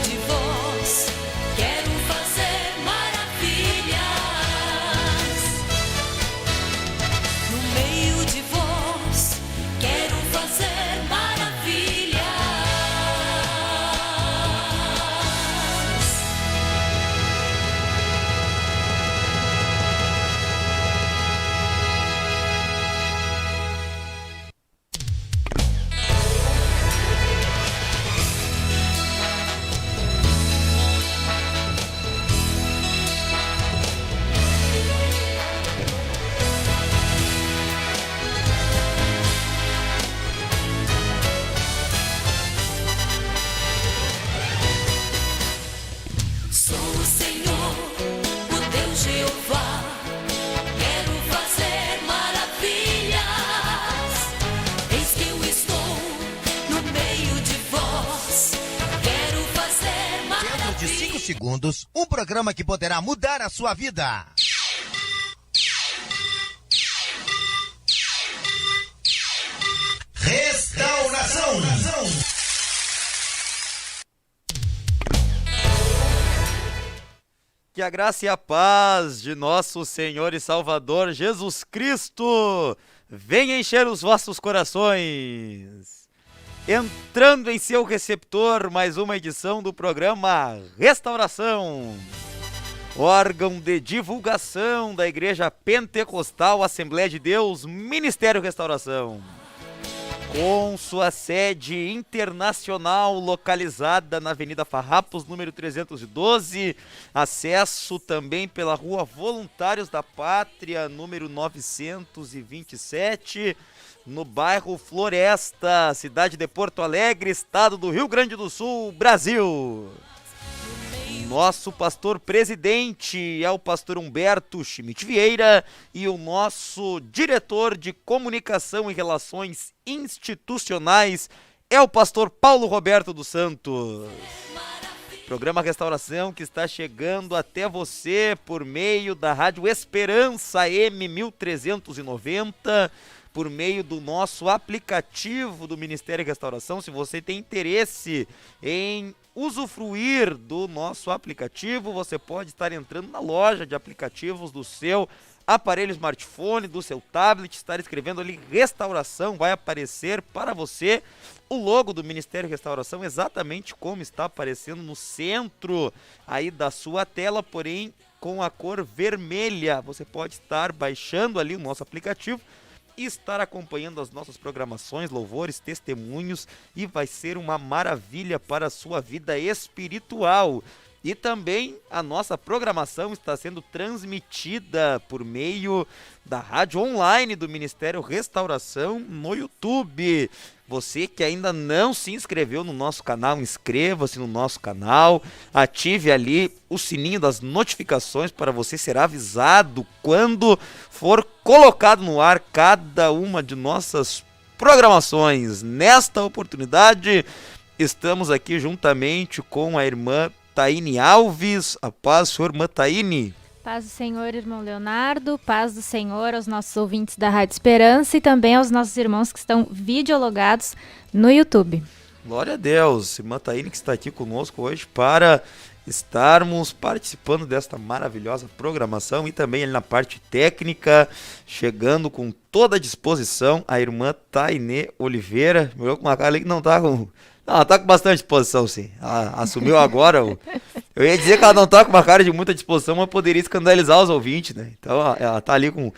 de vós, quero fazer maravilhas. No meio de vós, quero fazer maravilhas. Sou o Senhor, o Deus Jeová, quero fazer maravilhas. Eis que eu estou no meio de vós, quero fazer Dentro de 5 maravilhas. segundos, um programa que poderá mudar a sua vida. Restauração. Que a graça e a paz de nosso Senhor e Salvador Jesus Cristo venha encher os vossos corações. Entrando em seu receptor, mais uma edição do programa Restauração, órgão de divulgação da Igreja Pentecostal Assembleia de Deus, Ministério Restauração, com sua sede internacional localizada na Avenida Farrapos, número 312, acesso também pela Rua Voluntários da Pátria, número 927, no bairro Floresta, cidade de Porto Alegre, estado do Rio Grande do Sul, Brasil. Nosso pastor presidente é o pastor Humberto Schmidt Vieira e o nosso diretor de comunicação e relações institucionais é o pastor Paulo Roberto dos Santos. Programa Restauração que está chegando até você por meio da Rádio Esperança M 1390, por meio do nosso aplicativo do Ministério Restauração. Se você tem interesse em usufruir do nosso aplicativo, você pode estar entrando na loja de aplicativos do seu aparelho smartphone, do seu tablet, estar escrevendo ali Restauração, vai aparecer para você o logo do Ministério Restauração, exatamente como está aparecendo no centro aí da sua tela, porém com a cor vermelha. Você pode estar baixando ali o nosso aplicativo e estar acompanhando as nossas programações, louvores, testemunhos, e vai ser uma maravilha para a sua vida espiritual. E também a nossa programação está sendo transmitida por meio da rádio online do Ministério Restauração no YouTube. Você que ainda não se inscreveu no nosso canal, inscreva-se no nosso canal, ative ali o sininho das notificações para você ser avisado quando for colocado no ar cada uma de nossas programações. Nesta oportunidade, estamos aqui juntamente com a irmã Taine Alves. A paz, senhor, irmã Taine. Paz do Senhor, irmão Leonardo, paz do Senhor aos nossos ouvintes da Rádio Esperança e também aos nossos irmãos que estão videologados no YouTube. Glória a Deus, irmã Taine que está aqui conosco hoje para estarmos participando desta maravilhosa programação e também ali na parte técnica, chegando com toda a disposição, a irmã Taine Oliveira. Eu com uma cara ali que não está com... Não, ela tá com bastante disposição, sim. Ela assumiu agora. Eu ia dizer que ela não tá com uma cara de muita disposição, mas poderia escandalizar os ouvintes, né? Então ela tá ali com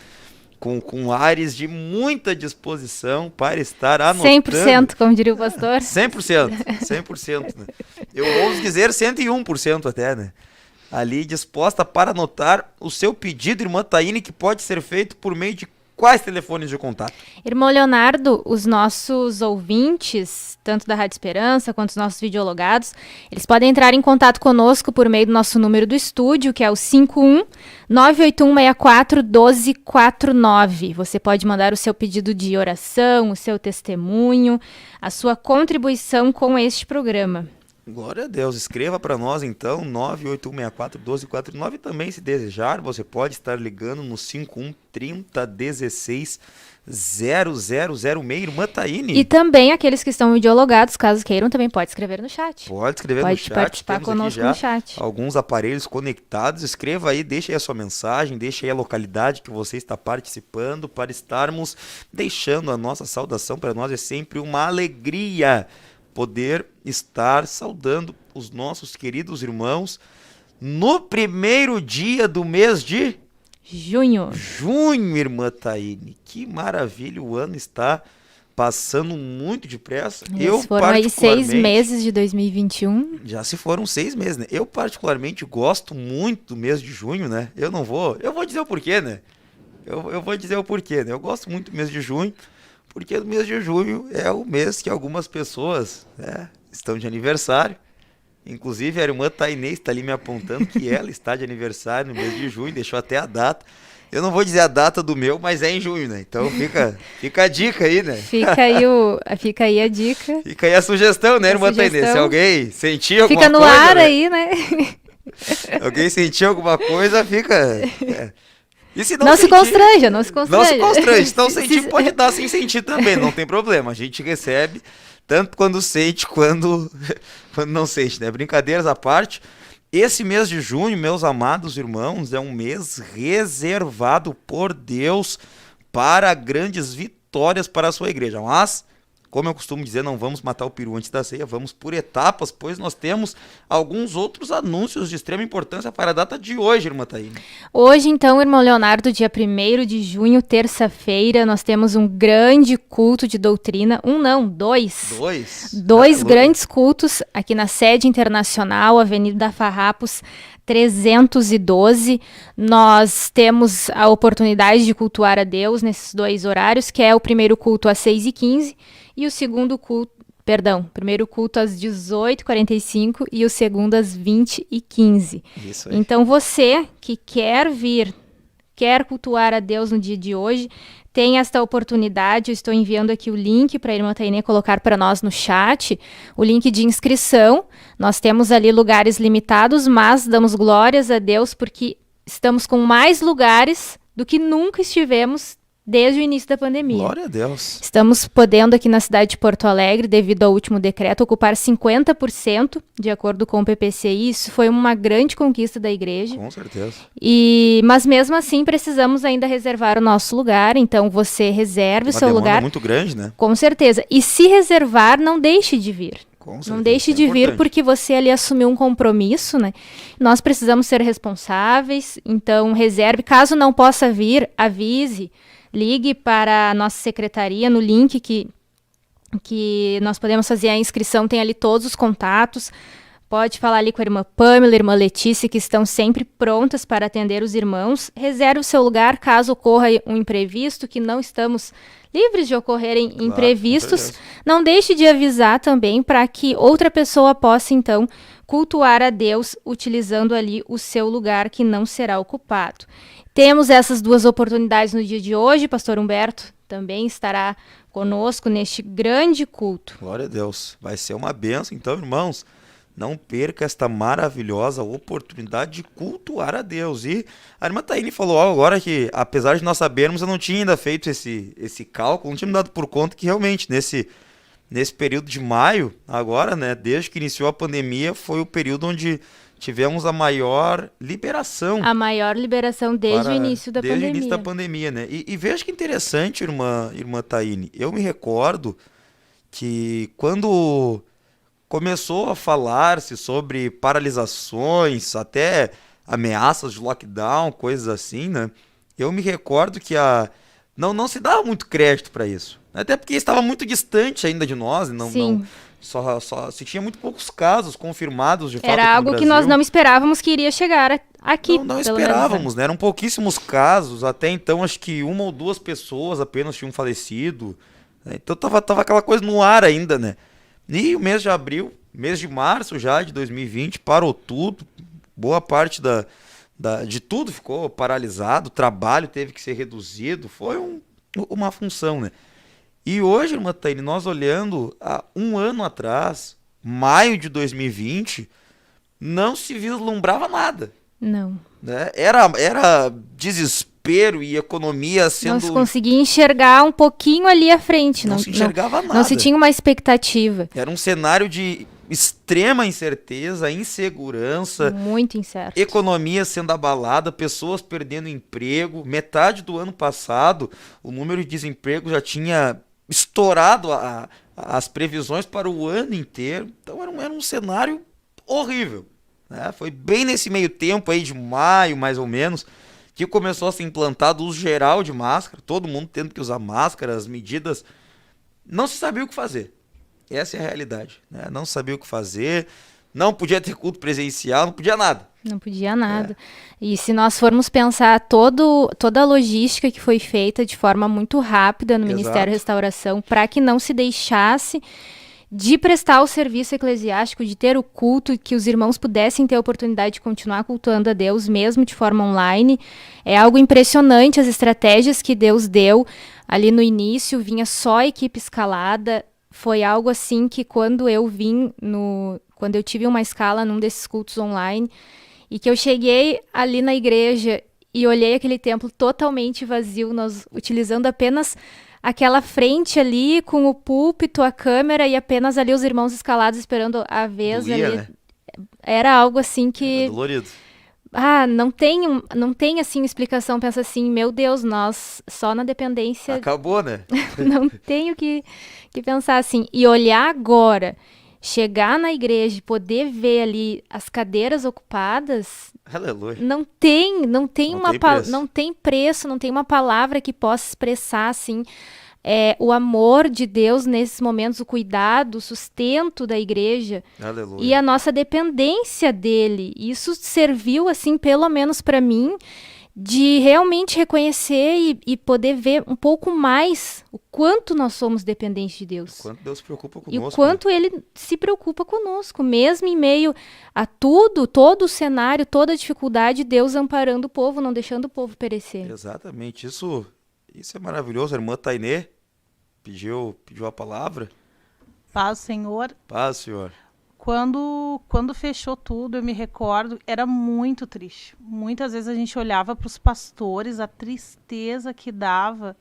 ares de muita disposição para estar anotando. 100%, como diria o pastor. 100%, né? Eu ouso dizer 101% até, né? Ali disposta para anotar o seu pedido, irmã Taine, que pode ser feito por meio de quais telefones de contato? Irmão Leonardo, os nossos ouvintes, tanto da Rádio Esperança quanto os nossos videologados, eles podem entrar em contato conosco por meio do nosso número do estúdio, que é o 51-98164-1249. Você pode mandar o seu pedido de oração, o seu testemunho, a sua contribuição com este programa. Glória a Deus. Escreva para nós então, 981641249. Também, se desejar, você pode estar ligando no 51 30 16 0006. Irmã Taine. E também aqueles que estão videologados, caso queiram, também pode escrever no chat. Pode escrever no Pode chat. participar Temos aqui conosco já no chat. alguns aparelhos conectados. Escreva aí, deixa aí a sua mensagem, deixa aí a localidade que você está participando para estarmos deixando a nossa saudação. Para nós é sempre uma alegria poder estar saudando os nossos queridos irmãos no primeiro dia do mês de Junho. junho, irmã Taine. Que maravilha, o ano está passando muito depressa. Eles foram aí 6 meses de 2021. Já se foram 6 meses, né? Eu particularmente gosto muito do mês de junho, né? Eu vou dizer o porquê, né? Eu vou dizer o porquê, né? Eu gosto muito do mês de junho, porque o mês de junho é o mês que algumas pessoas, né, estão de aniversário. Inclusive a irmã Tainê está ali me apontando que ela está de aniversário no mês de junho, deixou até a data. Eu não vou dizer a data do meu, mas é em junho, né? Então fica a dica aí, né? Fica aí a dica. Fica aí a sugestão, né, irmã Tainê? Se alguém sentir alguma Fica no coisa... ar né? aí, né? Alguém sentir alguma coisa, fica... E se Não se constranja, não se Não constranja. se constrange. Se não sentir, pode dar sem sentir também, não tem problema. A gente recebe tanto quando sente, quando não sente, né? Brincadeiras à parte. Esse mês de junho, meus amados irmãos, é um mês reservado por Deus para grandes vitórias para a sua igreja. Mas, como eu costumo dizer, não vamos matar o peru antes da ceia, vamos por etapas, pois nós temos alguns outros anúncios de extrema importância para a data de hoje, irmã Taine. Hoje, então, irmão Leonardo, dia 1º de junho, terça-feira, nós temos um grande culto de doutrina. Dois grandes cultos aqui na sede internacional, Avenida Farrapos 312. Nós temos a oportunidade de cultuar a Deus nesses 2 horários, que é o primeiro culto às 6h15 e o segundo culto, primeiro culto às 18h45 e o segundo às 20h15. Isso aí. Então você que quer cultuar a Deus no dia de hoje, tem esta oportunidade. Eu estou enviando aqui o link para a irmã Tainê colocar para nós no chat, o link de inscrição. Nós temos ali lugares limitados, mas damos glórias a Deus porque estamos com mais lugares do que nunca estivemos desde o início da pandemia. Glória a Deus. Estamos podendo aqui na cidade de Porto Alegre, devido ao último decreto, ocupar 50%, de acordo com o PPCI. Isso foi uma grande conquista da igreja. Com certeza. Mas mesmo assim precisamos ainda reservar o nosso lugar, então você reserve o seu lugar. Muito grande, né? Com certeza. E se reservar, não deixe de vir. Com certeza. Não deixe de vir porque você ali assumiu um compromisso, né? Nós precisamos ser responsáveis, então reserve. Caso não possa vir, avise. Ligue para a nossa secretaria no link que nós podemos fazer a inscrição, tem ali todos os contatos. Pode falar ali com a irmã Pamela, a irmã Letícia, que estão sempre prontas para atender os irmãos. Reserve o seu lugar caso ocorra um imprevisto, que não estamos livres de ocorrerem imprevistos. Não deixe de avisar também para que outra pessoa possa, então, cultuar a Deus utilizando ali o seu lugar que não será ocupado. Temos essas 2 oportunidades no dia de hoje. Pastor Humberto também estará conosco neste grande culto. Glória a Deus. Vai ser uma bênção. Então, irmãos, não perca esta maravilhosa oportunidade de cultuar a Deus. E a irmã Taine falou algo agora que, apesar de nós sabermos, eu não tinha ainda feito esse cálculo, não tinha me dado por conta que realmente nesse período de maio, agora, né, desde que iniciou a pandemia, foi o período onde tivemos a maior liberação. A maior liberação desde o início da pandemia. Desde o início da pandemia, né? E veja que interessante, irmã Taine. Eu me recordo que quando começou a falar-se sobre paralisações, até ameaças de lockdown, coisas assim, né? Eu me recordo que não se dava muito crédito para isso. Até porque estava muito distante ainda de nós, só se tinha muito poucos casos confirmados de fato Era aqui no algo que Brasil. nós não esperávamos que iria chegar aqui. Não esperávamos, né? Eram pouquíssimos casos. Até então, acho que 1 ou 2 pessoas apenas tinham falecido. Então tava aquela coisa no ar ainda, né? E o mês de abril, mês de março já de 2020, parou tudo. Boa parte de tudo ficou paralisado. O trabalho teve que ser reduzido. Foi uma função, né? E hoje, irmã Taine, nós olhando há 1 ano atrás, maio de 2020, não se vislumbrava nada. Não. Né? Era desespero e economia sendo... Não se conseguia enxergar um pouquinho ali à frente. Não se enxergava nada. Não se tinha uma expectativa. Era um cenário de extrema incerteza, insegurança, Muito incerto. economia sendo abalada, pessoas perdendo emprego. Metade do ano passado, o número de desemprego já tinha estourado as previsões para o ano inteiro. Então era um cenário horrível. Né? Foi bem nesse meio tempo aí de maio, mais ou menos, que começou a ser implantado o uso geral de máscara, todo mundo tendo que usar máscara, as medidas. Não se sabia o que fazer. Essa é a realidade. Né? Não sabia o que fazer, não podia ter culto presencial, não podia nada. Não podia nada. E se nós formos pensar toda a logística que foi feita de forma muito rápida no Ministério da Restauração, para que não se deixasse de prestar o serviço eclesiástico, de ter o culto, que os irmãos pudessem ter a oportunidade de continuar cultuando a Deus, mesmo de forma online. É algo impressionante as estratégias que Deus deu. Ali no início, vinha só a equipe escalada. Foi algo assim que quando eu tive uma escala num desses cultos online, e que eu cheguei ali na igreja e olhei aquele templo totalmente vazio, nós utilizando apenas aquela frente ali com o púlpito, a câmera e apenas ali os irmãos escalados esperando a vez Doía, ali. né? Era algo assim que... Era dolorido. não tem assim explicação. Pensa assim, meu Deus, nós só na dependência... Acabou, né? Não tenho que pensar assim. E olhar agora, chegar na igreja e poder ver ali as cadeiras ocupadas... Aleluia. Não tem preço. não tem preço, não tem uma palavra que possa expressar assim o amor de Deus nesses momentos, o cuidado, o sustento da igreja. Aleluia. E a nossa dependência dele. Isso serviu assim, pelo menos para mim, de realmente reconhecer e poder ver um pouco mais o quanto nós somos dependentes de Deus. O quanto Deus se preocupa conosco. E o quanto Ele se preocupa conosco, mesmo em meio a todo o cenário, toda a dificuldade, Deus amparando o povo, não deixando o povo perecer. Exatamente, isso é maravilhoso. A irmã Tainê pediu a palavra. Paz, Senhor. Paz, Senhor. Quando fechou tudo, eu me recordo, era muito triste. Muitas vezes a gente olhava para os pastores, a tristeza que dava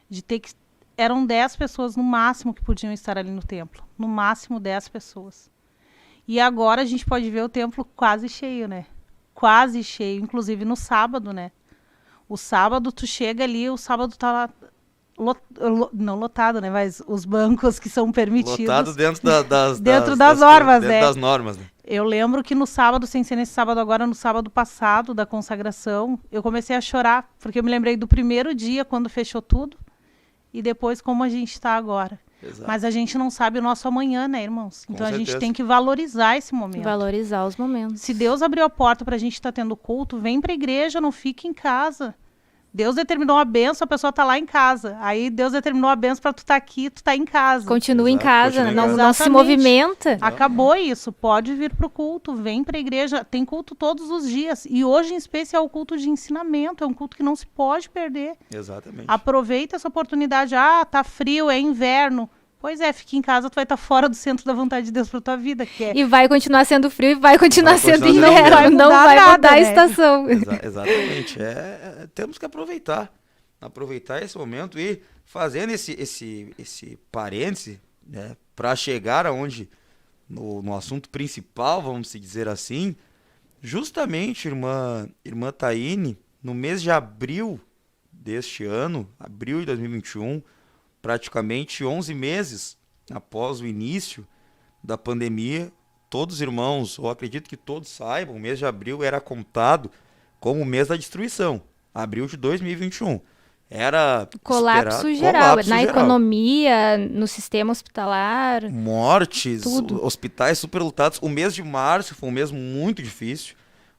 de ter que... Eram 10 pessoas no máximo que podiam estar ali no templo. No máximo 10 pessoas. E agora a gente pode ver o templo quase cheio, né? Quase cheio, inclusive no sábado, né? O sábado tu chega ali, o sábado tá lá... não lotado, né? Mas os bancos que são permitidos. Lotado dentro das normas, né? Dentro das normas, né? Eu lembro que no sábado, sem ser nesse sábado agora, no sábado passado da consagração, eu comecei a chorar, porque eu me lembrei do primeiro dia, quando fechou tudo, e depois como a gente está agora. Exato. Mas a gente não sabe o nosso amanhã, né, irmãos? Com Então a gente certeza. tem que valorizar esse momento. Valorizar os momentos. Se Deus abriu a porta para a gente estar tendo culto, vem para a igreja, não fique em casa. Deus determinou a benção, a pessoa tá lá em casa. Aí Deus determinou a benção para tu estar aqui, tu tá em casa. Continua em Exato, casa, continua em não, casa. não se Exatamente. movimenta. Acabou isso, pode vir pro culto, vem pra igreja, tem culto todos os dias. E hoje, em especial, o culto de ensinamento, é um culto que não se pode perder. Exatamente. Aproveita essa oportunidade. Tá frio, é inverno. Pois é, fique em casa, tu vai estar fora do centro da vontade de Deus pra tua vida, que é... E vai continuar sendo frio e vai continuar Vai sendo continuar sendo inverno. inverno. Não vai nada, mudar a né? estação. Exatamente. Temos que aproveitar esse momento e fazendo esse parêntese, né, para chegar aonde no assunto principal, vamos se dizer assim, justamente, irmã Taine, no mês de abril deste ano, abril de 2021, praticamente 11 meses após o início da pandemia, todos os irmãos, ou acredito que todos saibam, o mês de abril era contado como o mês da destruição, abril de 2021. Era Colapso esperado, geral, colapso na geral. economia, no sistema hospitalar. Mortes, Tudo. hospitais superlotados. O mês de março foi um mês muito difícil.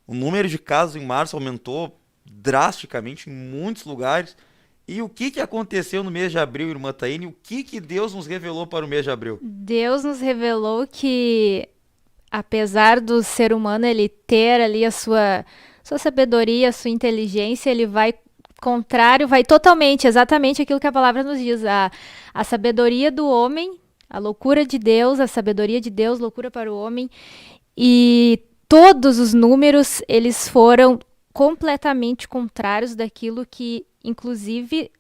O número de casos em março aumentou drasticamente em muitos lugares. E o que aconteceu no mês de abril, irmã Taine? O que Deus nos revelou para o mês de abril? Deus nos revelou que, apesar do ser humano ele ter ali a sua sabedoria, a sua inteligência, ele vai exatamente aquilo que a palavra nos diz. A sabedoria do homem A loucura de Deus, a sabedoria de Deus, loucura para o homem. E todos os números, eles foram completamente contrários daquilo que, inclusive,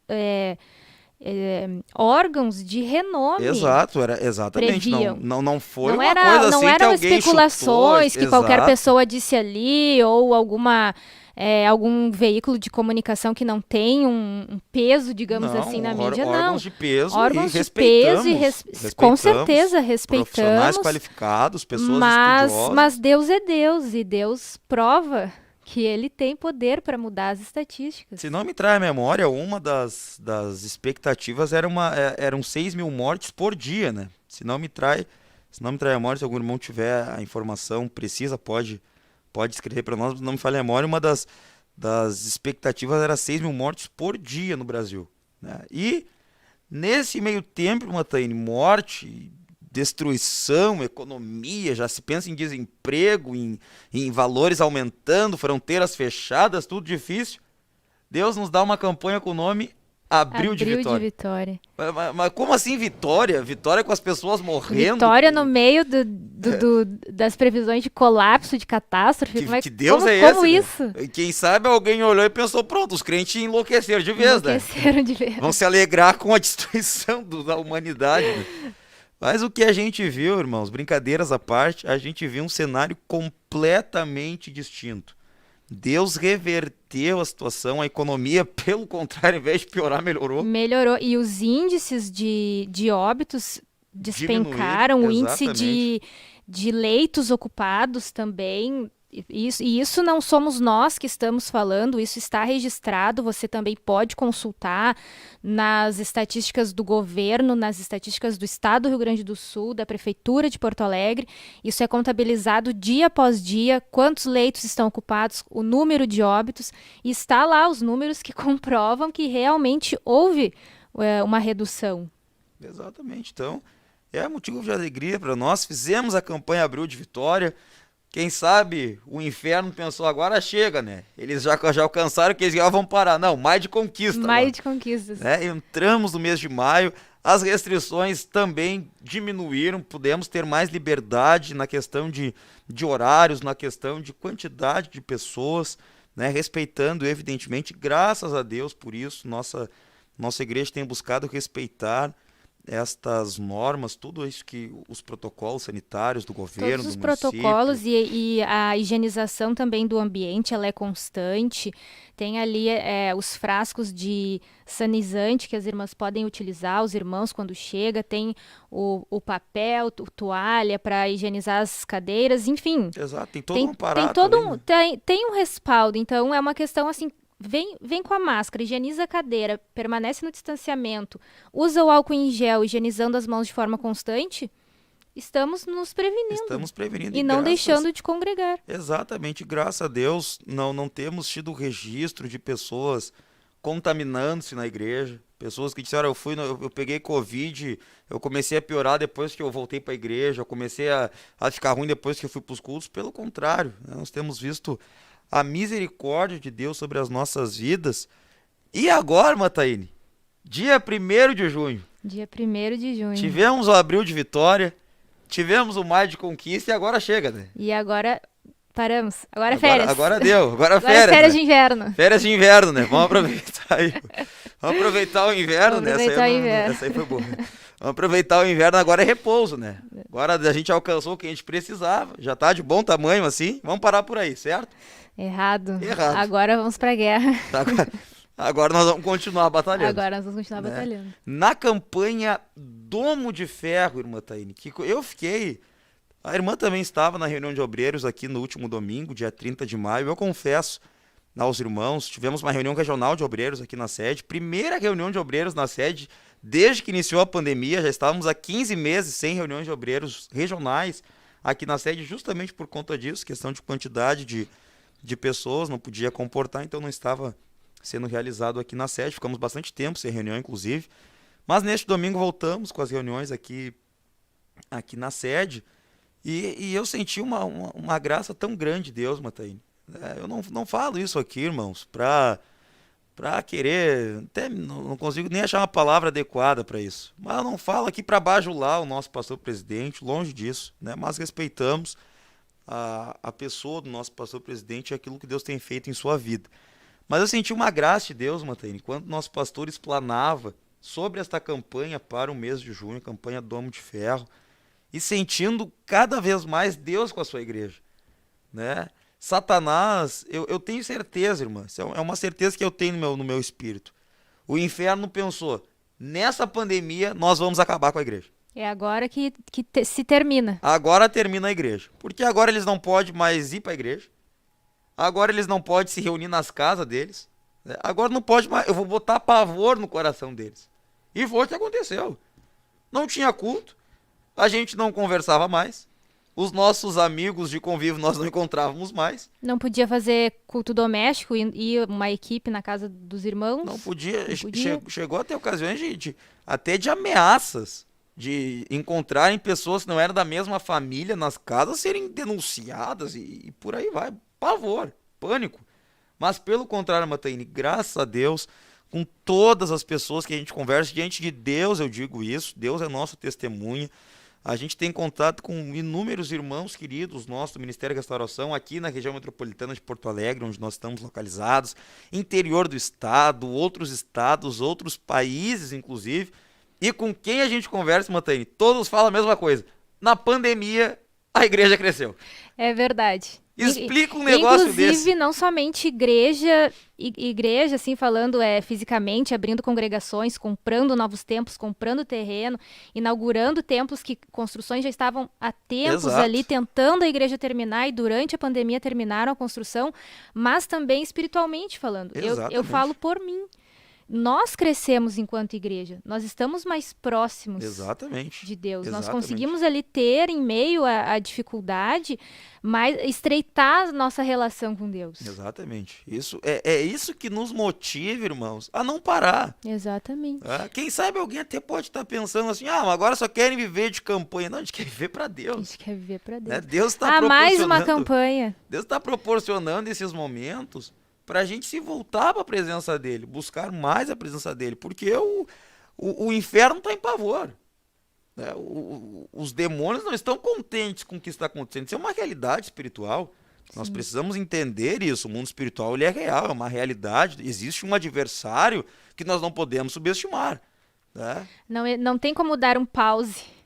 órgãos de renome Exato, era exatamente. previam. Não foi não uma era, coisa não assim que eram alguém especulações chutou. que qualquer Exato. pessoa disse ali, ou algum veículo de comunicação que não tem um peso, digamos Não, assim, na mídia, não. órgãos de peso Órgãos e de peso e respeitamos. com certeza Profissionais respeitamos, qualificados, pessoas mas estudiosas. Deus é Deus e Deus prova que ele tem poder para mudar as estatísticas. Se não me trai a memória, uma das expectativas eram 6 mil mortes por dia, né? Se não me trai a memória, se algum irmão tiver a informação precisa, pode escrever para nós. Não me falha a memória, uma das expectativas era 6 mil mortes por dia no Brasil, né? E nesse meio tempo, Mataine, morte, destruição, economia, já se pensa em desemprego, em valores aumentando, fronteiras fechadas, tudo difícil. Deus nos dá uma campanha com o nome Abril de Vitória. Mas como assim Vitória? Vitória com as pessoas morrendo? Vitória no meio das previsões de colapso, de catástrofe. Que Deus é esse? Como isso? Né? Quem sabe alguém olhou e pensou, pronto, os crentes enlouqueceram de vez, Enlouqueceram de vez. Vão se alegrar com a destruição da humanidade. Né? Mas o que a gente viu, irmãos, brincadeiras à parte, a gente viu um cenário completamente distinto. Deus reverteu a situação, a economia, pelo contrário, ao invés de piorar, melhorou. Melhorou. E os índices de óbitos despencaram, o índice de leitos ocupados também. Isso não somos nós que estamos falando, isso está registrado, você também pode consultar nas estatísticas do governo, nas estatísticas do Estado do Rio Grande do Sul, da Prefeitura de Porto Alegre. Isso é contabilizado dia após dia, quantos leitos estão ocupados, o número de óbitos, e está lá os números que comprovam que realmente houve uma redução. Exatamente, então é motivo de alegria para nós, fizemos a campanha Abril de Vitória. Quem sabe o inferno pensou, agora chega, né? Eles já alcançaram o que eles já vão parar. Não, mais de conquista. Mais de conquistas. Né? Entramos no mês de maio, as restrições também diminuíram, pudemos ter mais liberdade na questão de horários, na questão de quantidade de pessoas, né? Respeitando, evidentemente, graças a Deus por isso, nossa igreja tem buscado respeitar estas normas, tudo isso que os protocolos sanitários do governo, todos os do município. protocolos e a higienização também do ambiente, ela é constante. Tem ali os frascos de sanizante que as irmãs podem utilizar, os irmãos quando chega, tem o papel, toalha para higienizar as cadeiras, enfim. Exato, tem todo um aparato. Tem um respaldo, então é uma questão assim. Vem com a máscara, higieniza a cadeira, permanece no distanciamento, usa o álcool em gel, higienizando as mãos de forma constante, estamos nos prevenindo. Estamos prevenindo. E não deixando de congregar. Exatamente, graças a Deus não temos tido registro de pessoas contaminando-se na igreja, pessoas que disseram, eu peguei Covid, eu comecei a piorar depois que eu voltei para a igreja, eu comecei a ficar ruim depois que eu fui para os cultos, pelo contrário, nós temos visto a misericórdia de Deus sobre as nossas vidas. E agora, Mataine, dia 1º de junho. Dia 1º de junho. Tivemos o Abril de Vitória, tivemos o Maio de Conquista e agora chega, né? E agora paramos. Agora é férias. Agora deu, agora férias. Férias né? de inverno. Férias de inverno, né? Vamos aproveitar aí. Vamos aproveitar o inverno, né? Essa aí foi boa. Vamos aproveitar o inverno, agora é repouso, né? Agora a gente alcançou o que a gente precisava, já tá de bom tamanho assim, vamos parar por aí, certo? Errado. Agora vamos pra guerra. Agora nós vamos continuar batalhando. Batalhando. Na campanha Domo de Ferro, irmã Taine, que eu fiquei... A irmã também estava na reunião de obreiros aqui no último domingo, dia 30 de maio. Eu confesso aos irmãos, tivemos uma reunião regional de obreiros aqui na sede. Primeira reunião de obreiros na sede desde que iniciou a pandemia. Já estávamos há 15 meses sem reuniões de obreiros regionais aqui na sede, justamente por conta disso, questão de quantidade de pessoas, não podia comportar, então não estava sendo realizado aqui na sede. Ficamos bastante tempo sem reunião, inclusive. Mas neste domingo voltamos com as reuniões aqui na sede. E eu senti uma graça tão grande de Deus, Mataine. Eu não falo isso aqui, irmãos, para para querer, até não consigo nem achar uma palavra adequada para isso. Mas eu não falo aqui para bajular o nosso pastor presidente, longe disso, né? Mas respeitamos a pessoa do nosso pastor presidente e aquilo que Deus tem feito em sua vida. Mas eu senti uma graça de Deus, Mataine, quando nosso pastor explanava sobre esta campanha para o mês de junho, campanha Domo de Ferro, e sentindo cada vez mais Deus com a sua igreja, né? Satanás, eu tenho certeza, irmã, é uma certeza que eu tenho no meu espírito. O inferno pensou, nessa pandemia nós vamos acabar com a igreja. É agora que se termina. Agora termina a igreja, porque agora eles não podem mais ir para a igreja, agora eles não podem se reunir nas casas deles, né? Agora não pode mais, eu vou botar pavor no coração deles. E foi o que aconteceu. Não tinha culto, a gente não conversava mais, os nossos amigos de convívio nós não encontrávamos mais. Não podia fazer culto doméstico e uma equipe na casa dos irmãos. Não podia. Não podia. Chegou a ter ocasiões até de ameaças, de encontrarem pessoas que não eram da mesma família nas casas, serem denunciadas e por aí vai. Pavor, pânico. Mas pelo contrário, Mataine, graças a Deus, com todas as pessoas que a gente conversa, diante de Deus eu digo isso, Deus é nosso testemunha. A gente tem contato com inúmeros irmãos queridos nossos do Ministério da Restauração, aqui na região metropolitana de Porto Alegre, onde nós estamos localizados, interior do estado, outros países, inclusive. E com quem a gente conversa, Mataine, todos falam a mesma coisa. Na pandemia, a igreja cresceu. É verdade. Explica um negócio Inclusive, desse. não somente igreja, assim, falando fisicamente, abrindo congregações, comprando novos templos, comprando terreno, inaugurando templos que construções já estavam há tempos Exato. ali, tentando a igreja terminar e durante a pandemia terminaram a construção, mas também espiritualmente falando. Eu Exatamente. falo por mim. Nós crescemos enquanto igreja, nós estamos mais próximos Exatamente. de Deus. Nós Exatamente. conseguimos ali ter, em meio à dificuldade, estreitar a nossa relação com Deus. Exatamente. Isso é isso que nos motiva, irmãos, a não parar. Exatamente. Tá? Quem sabe alguém até pode estar pensando assim, mas agora só querem viver de campanha. Não, a gente quer viver para A Deus. gente quer viver para Deus. Né? Deus está Mais uma campanha. Deus está proporcionando esses momentos para a gente se voltar para a presença dele, buscar mais a presença dele, porque o inferno está em pavor. Né? Os demônios não estão contentes com o que está acontecendo. Isso é uma realidade espiritual. Sim. Nós precisamos entender isso. O mundo espiritual ele é real, é uma realidade. Existe um adversário que nós não podemos subestimar. Né? Não tem como dar um pause.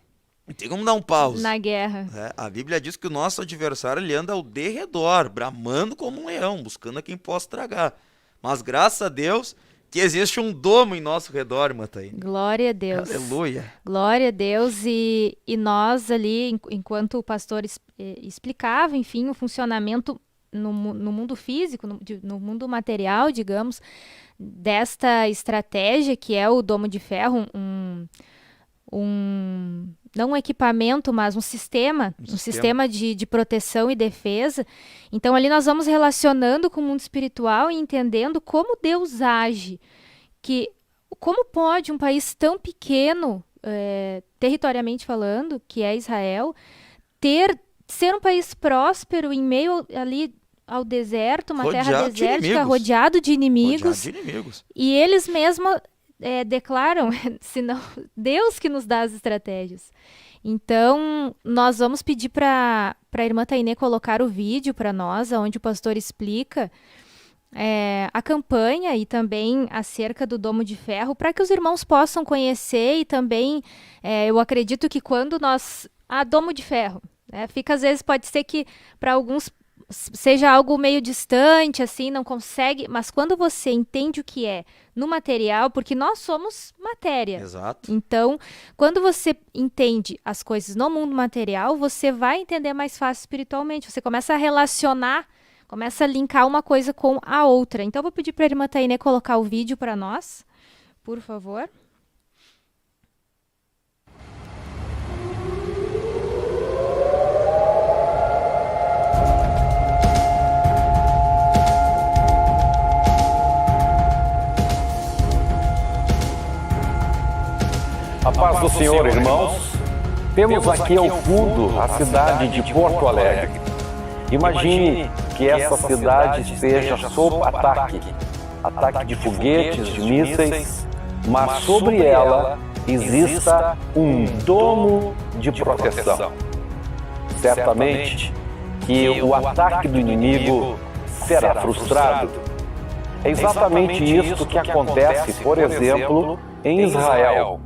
Tem como dar um pause. Na guerra. A Bíblia diz que o nosso adversário ele anda ao derredor, bramando como um leão, buscando a quem possa tragar. Mas graças a Deus que existe um domo em nosso redor, Mataine. Glória a Deus. Aleluia. Glória a Deus. E nós ali, enquanto o pastor explicava, enfim, o funcionamento no mundo físico, no mundo material, digamos, desta estratégia que é o Domo de Ferro, não um equipamento, mas um sistema de proteção e defesa. Então, ali nós vamos relacionando com o mundo espiritual e entendendo como Deus age. Como pode um país tão pequeno, territorialmente falando, que é Israel, ser um país próspero em meio ali ao deserto, uma terra desértica, rodeado de inimigos. E eles mesmos declaram, senão Deus que nos dá as estratégias. Então, nós vamos pedir para a irmã Tainê colocar o vídeo para nós, onde o pastor explica a campanha e também acerca do Domo de Ferro, para que os irmãos possam conhecer e também, eu acredito que quando Domo de Ferro, fica às vezes, pode ser que para alguns seja algo meio distante, assim, não consegue, mas quando você entende o que é no material, porque nós somos matéria. Exato. Então, quando você entende as coisas no mundo material, você vai entender mais fácil espiritualmente. Você começa a relacionar, começa a linkar uma coisa com a outra. Então, eu vou pedir para a irmã Tainê colocar o vídeo para nós, por favor. A paz do Senhor, irmãos. Temos aqui ao fundo a cidade de Porto Alegre. Imagine que essa cidade esteja sob ataque. ataque de foguetes, de mísseis, mas sobre ela exista um domo de proteção. Certamente que o ataque do inimigo será frustrado. É exatamente isso que acontece, por exemplo, em Israel.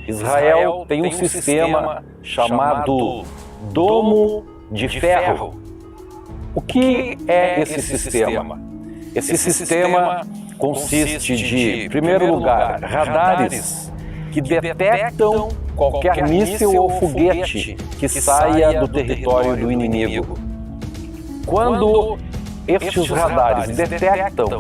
Israel tem um sistema chamado Domo de Ferro. O que é esse sistema? Esse sistema consiste de, em primeiro lugar, radares que detectam qualquer míssil ou foguete que saia do território do inimigo. Quando estes radares detectam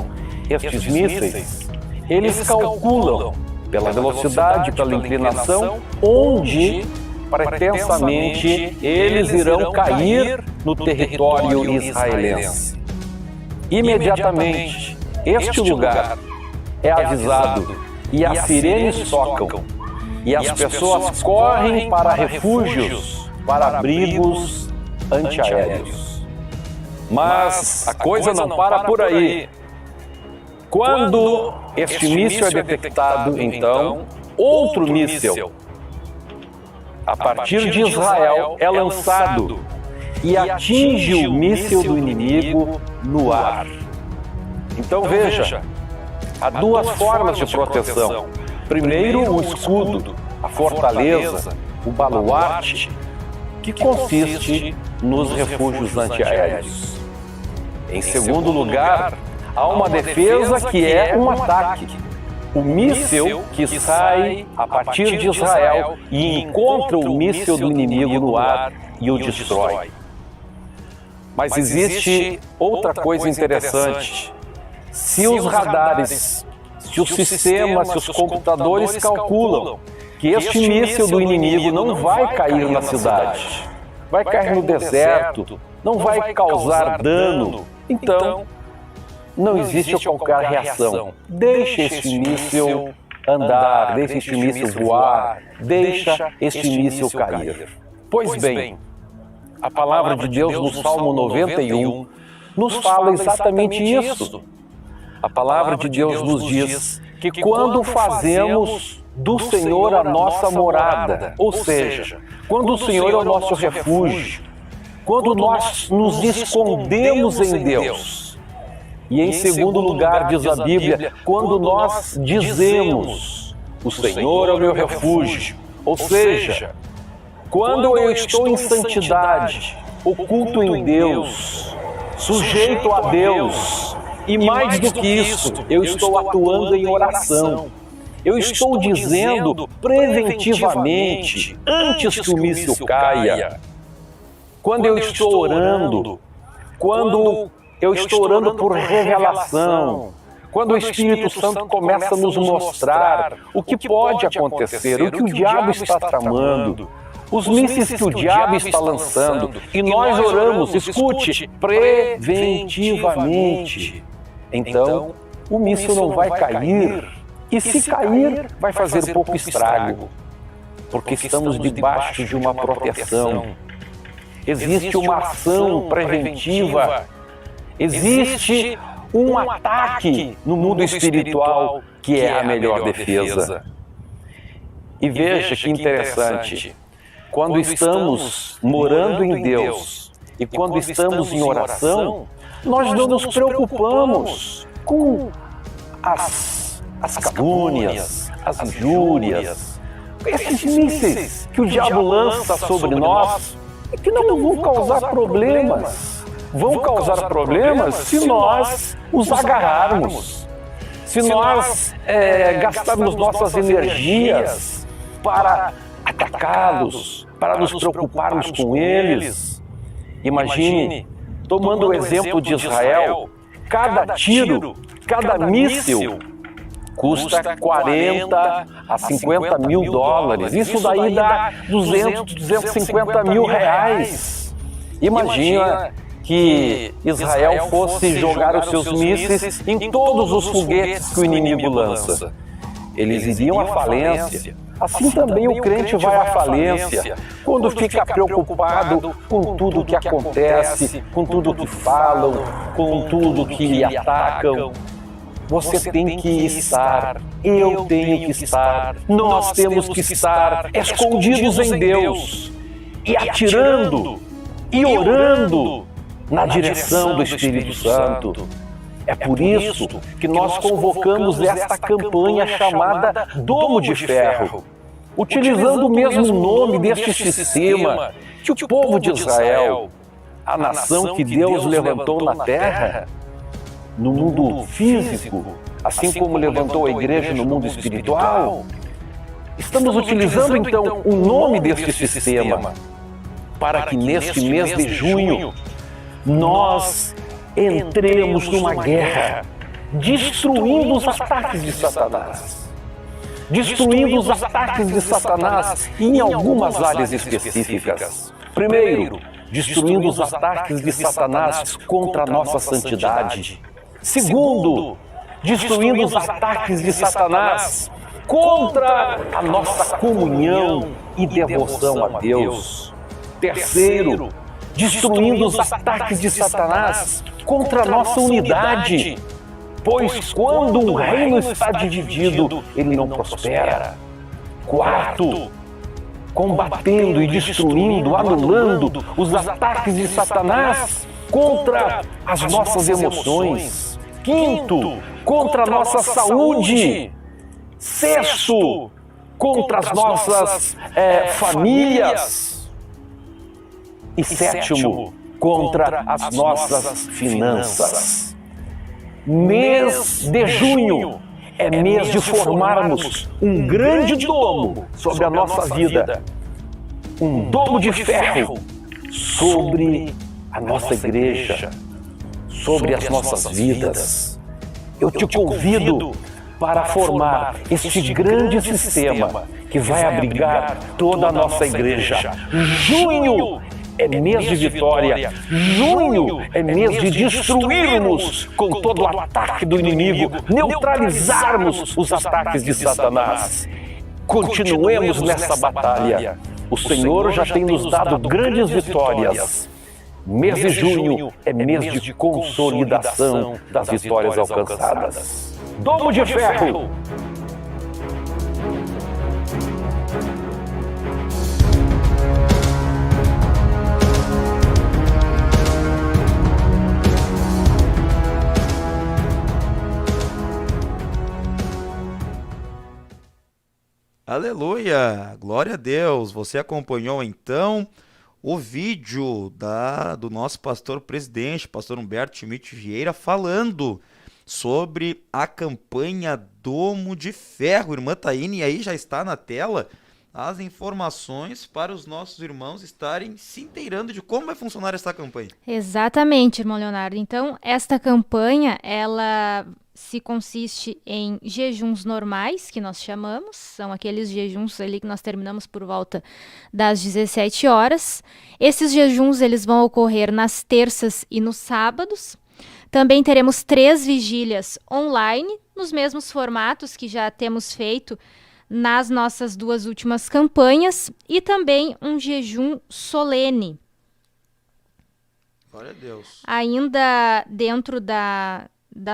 estes mísseis, eles calculam pela velocidade, pela inclinação, onde pretensamente eles irão cair no território israelense. Imediatamente, este lugar é avisado e as sirenes tocam e as pessoas correm para refúgios, para abrigos antiaéreos. Mas a coisa não para por aí. Quando este míssil é detectado, então, outro míssil, a partir de Israel, é lançado e atinge o míssil do inimigo no ar. Então veja, há duas formas de proteção. Primeiro, o escudo, a fortaleza, o baluarte, que consiste nos refúgios antiaéreos. Em segundo lugar, há uma defesa que é um ataque. O míssil que sai a partir de Israel e encontra o míssil do inimigo no ar e o destrói. Mas existe outra coisa interessante. Se os radares, se os sistemas, se os computadores calculam que este míssil do inimigo não vai cair na cidade, vai cair no deserto, não vai causar dano, então não existe qualquer reação. Deixa este míssil andar, deixa este míssil voar, deixa este míssil cair. Pois bem, a palavra de Deus no Salmo 91 nos fala exatamente isso. A palavra de Deus nos diz que quando fazemos do Senhor a nossa morada, ou seja, quando o Senhor é o nosso refúgio, quando nós nos escondemos em Deus, e em segundo lugar diz a Bíblia, quando nós dizemos, o Senhor é o meu refúgio, ou seja, quando eu estou em santidade, oculto em Deus, sujeito a Deus, e mais do que isso, eu estou atuando em oração. Eu estou dizendo preventivamente, antes que o míssil caia, quando eu estou orando, quando eu estou orando por revelação, quando o Espírito Santo começa a nos mostrar o que pode acontecer, o que o diabo está tramando, os mísseis que o diabo está lançando, e nós oramos, escute, preventivamente. Então, o míssil não vai cair, e se cair, vai fazer pouco estrago, porque estamos debaixo de uma proteção. Existe uma ação preventiva, existe um ataque no mundo espiritual que é a melhor defesa. E veja que interessante, quando estamos morando em Deus e quando estamos em oração, nós não nos preocupamos com as calúnias, as injúrias, esses mísseis que o diabo lança sobre nós e que não vão causar problemas. Vão causar problemas se nós os agarrarmos, se nós gastarmos nossas energias para atacá-los, para nos preocuparmos com eles. Imagine, tomando o exemplo de Israel, cada tiro, cada míssil custa 40 a 50 mil dólares. Isso daí dá 200, 250 mil reais. Imagina que Israel fosse jogar os seus mísseis em todos os foguetes que o inimigo lança. Eles iriam à falência. Assim também o crente vai à falência quando fica preocupado com tudo que acontece, com tudo que falam, com tudo que lhe atacam. você tem que estar, eu tenho que estar, nós temos que estar escondidos em Deus e atirando e orando na direção do Espírito Santo. É por isso que nós convocamos esta campanha chamada Domo de Ferro, utilizando o mesmo nome deste sistema que o povo de Israel, a nação que Deus levantou na terra, no mundo físico, assim como levantou a igreja no mundo espiritual. Estamos utilizando então o nome deste sistema para que neste mês de junho nós entremos numa guerra, destruindo os ataques de Satanás. Destruindo os ataques de Satanás em algumas áreas específicas. Primeiro, destruindo os ataques de Satanás contra a nossa santidade. Segundo, destruindo os ataques de Satanás contra a nossa comunhão e devoção a Deus. Terceiro, destruindo os ataques de Satanás contra a nossa unidade, pois quando um reino está dividido, ele não prospera. Quarto, combatendo e destruindo, anulando os ataques de Satanás contra as nossas emoções. Quinto, contra a nossa saúde. Sexto, contra as nossas famílias. E sétimo, contra as nossas finanças. Mês de junho é mês de formarmos um grande domo sobre a nossa vida. Um domo de ferro sobre a nossa igreja, sobre as nossas vidas. Eu te convido para formar este grande sistema que vai abrigar toda a nossa igreja. Junho é mês de vitória. Junho é mês de destruirmos com todo o ataque do inimigo, neutralizarmos os ataques de Satanás. Continuemos nessa batalha. O Senhor já tem nos dado grandes vitórias. Mês de junho é mês de consolidação das vitórias alcançadas. Domo de ferro! Aleluia! Glória a Deus! Você acompanhou então o vídeo do nosso pastor presidente, pastor Humberto Schmidt Vieira, falando sobre a campanha Domo de Ferro. Irmã Taine, e aí já está na tela as informações para os nossos irmãos estarem se inteirando de como vai funcionar essa campanha. Exatamente, irmão Leonardo. Então, esta campanha, ela se consiste em jejuns normais, que nós chamamos, são aqueles jejuns ali que nós terminamos por volta das 17 horas. Esses jejuns, eles vão ocorrer nas terças e nos sábados. Também teremos 3 vigílias online, nos mesmos formatos que já temos feito nas nossas 2 últimas campanhas, e também um jejum solene. Glória a Deus. Ainda dentro da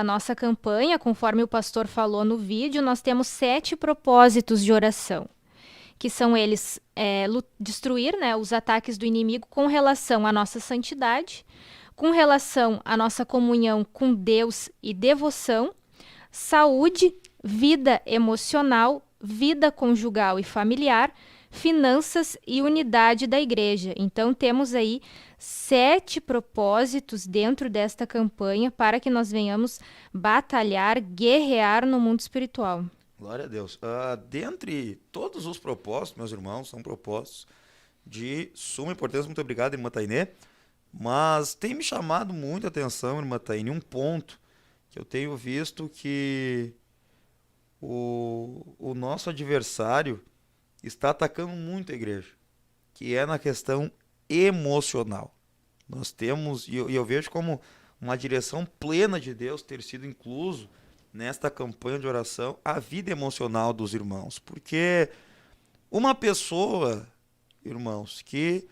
nossa campanha, conforme o pastor falou no vídeo, nós temos 7 propósitos de oração, que são eles destruir, né, os ataques do inimigo com relação à nossa santidade, com relação à nossa comunhão com Deus e devoção, saúde, vida emocional, vida conjugal e familiar, finanças e unidade da igreja. Então, temos aí 7 propósitos dentro desta campanha para que nós venhamos batalhar, guerrear no mundo espiritual. Glória a Deus. Dentre todos os propósitos, meus irmãos, são propósitos de suma importância. Muito obrigado, irmã Tainê. Mas tem me chamado muito a atenção, irmã Tainê, um ponto que eu tenho visto que o nosso adversário está atacando muito a igreja, que é na questão emocional. Nós temos, e eu vejo como uma direção plena de Deus ter sido incluso nesta campanha de oração, a vida emocional dos irmãos. Porque uma pessoa, irmãos, que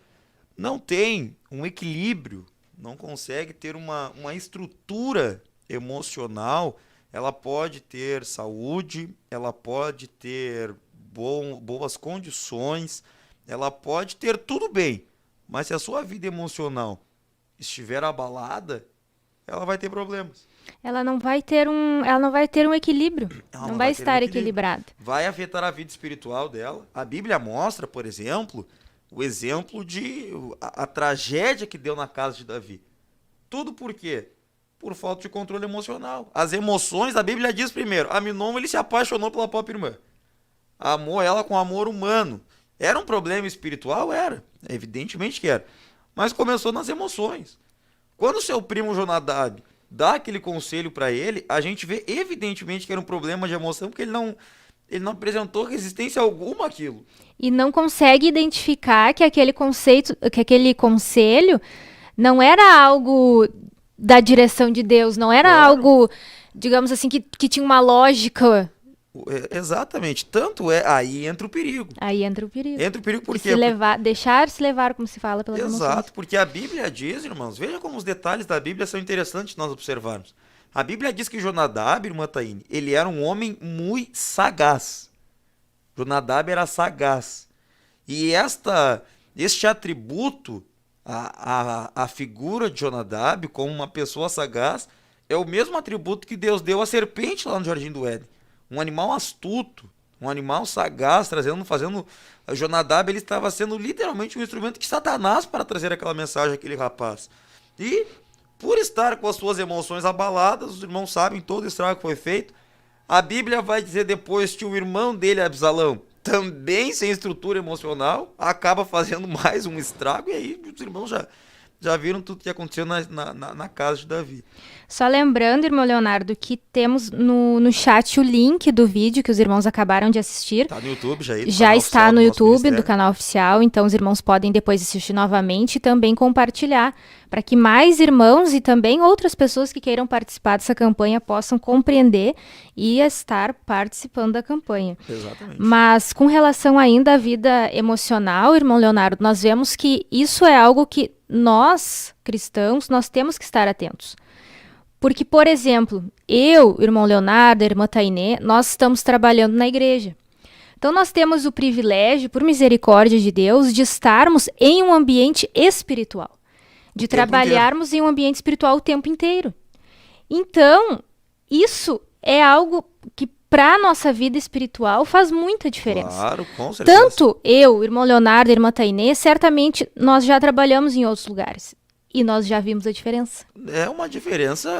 não tem um equilíbrio, não consegue ter uma estrutura emocional ela pode ter saúde, ela pode ter boas condições, ela pode ter tudo bem, mas se a sua vida emocional estiver abalada, ela vai ter problemas. Ela não vai ter um equilíbrio. Ela Não vai ter um estar equilíbrio. equilibrada. Vai afetar a vida espiritual dela. A Bíblia mostra, por exemplo, o exemplo de a tragédia que deu na casa de Davi. Tudo por quê? Por falta de controle emocional. As emoções, a Bíblia diz primeiro, Aminon, ele se apaixonou pela própria irmã. Amou ela com amor humano. Era um problema espiritual? Era. Evidentemente que era. Mas começou nas emoções. Quando seu primo Jonadab dá aquele conselho para ele, a gente vê evidentemente que era um problema de emoção, porque ele não apresentou resistência alguma àquilo. E não consegue identificar que aquele conselho não era algo da direção de Deus, não era Claro. algo, digamos assim, que tinha uma lógica. Exatamente. Tanto é, aí entra o perigo. Aí entra o perigo. Entra o perigo por De quê? se levar, deixar-se levar, como se fala, pelas emoções. Exato, porque a Bíblia diz, irmãos, veja como os detalhes da Bíblia são interessantes nós observarmos. A Bíblia diz que Jonadab, irmã Taine, ele era um homem muito sagaz. Jonadab era sagaz. E este atributo, a figura de Jonadab como uma pessoa sagaz, é o mesmo atributo que Deus deu à serpente lá no Jardim do Éden. Um animal astuto, um animal sagaz, fazendo... Jonadab, ele estava sendo literalmente um instrumento de Satanás para trazer aquela mensagem àquele rapaz. E, por estar com as suas emoções abaladas, os irmãos sabem todo o estrago que foi feito. A Bíblia vai dizer depois que o irmão dele, Absalão, também sem estrutura emocional, acaba fazendo mais um estrago. E aí os irmãos já viram tudo que aconteceu na casa de Davi. Só lembrando, irmão Leonardo, que temos no chat o link do vídeo que os irmãos acabaram de assistir. Tá no YouTube já aí. do Já canal está oficial no do nosso YouTube, do ministério. canal oficial, então os irmãos podem depois assistir novamente e também compartilhar, para que mais irmãos e também outras pessoas que queiram participar dessa campanha possam compreender e estar participando da campanha. Exatamente. Mas com relação ainda à vida emocional, irmão Leonardo, nós vemos que isso é algo que nós, cristãos, nós temos que estar atentos. Porque, por exemplo, eu, irmão Leonardo, a irmã Tainê, nós estamos trabalhando na igreja. Então, nós temos o privilégio, por misericórdia de Deus, de estarmos em um ambiente espiritual. De trabalharmos em um ambiente espiritual o tempo inteiro. Então, isso é algo que, para a nossa vida espiritual, faz muita diferença. Claro, com certeza. Tanto eu, irmão Leonardo e irmã Tainê, certamente nós já trabalhamos em outros lugares. E nós já vimos a diferença. É uma diferença,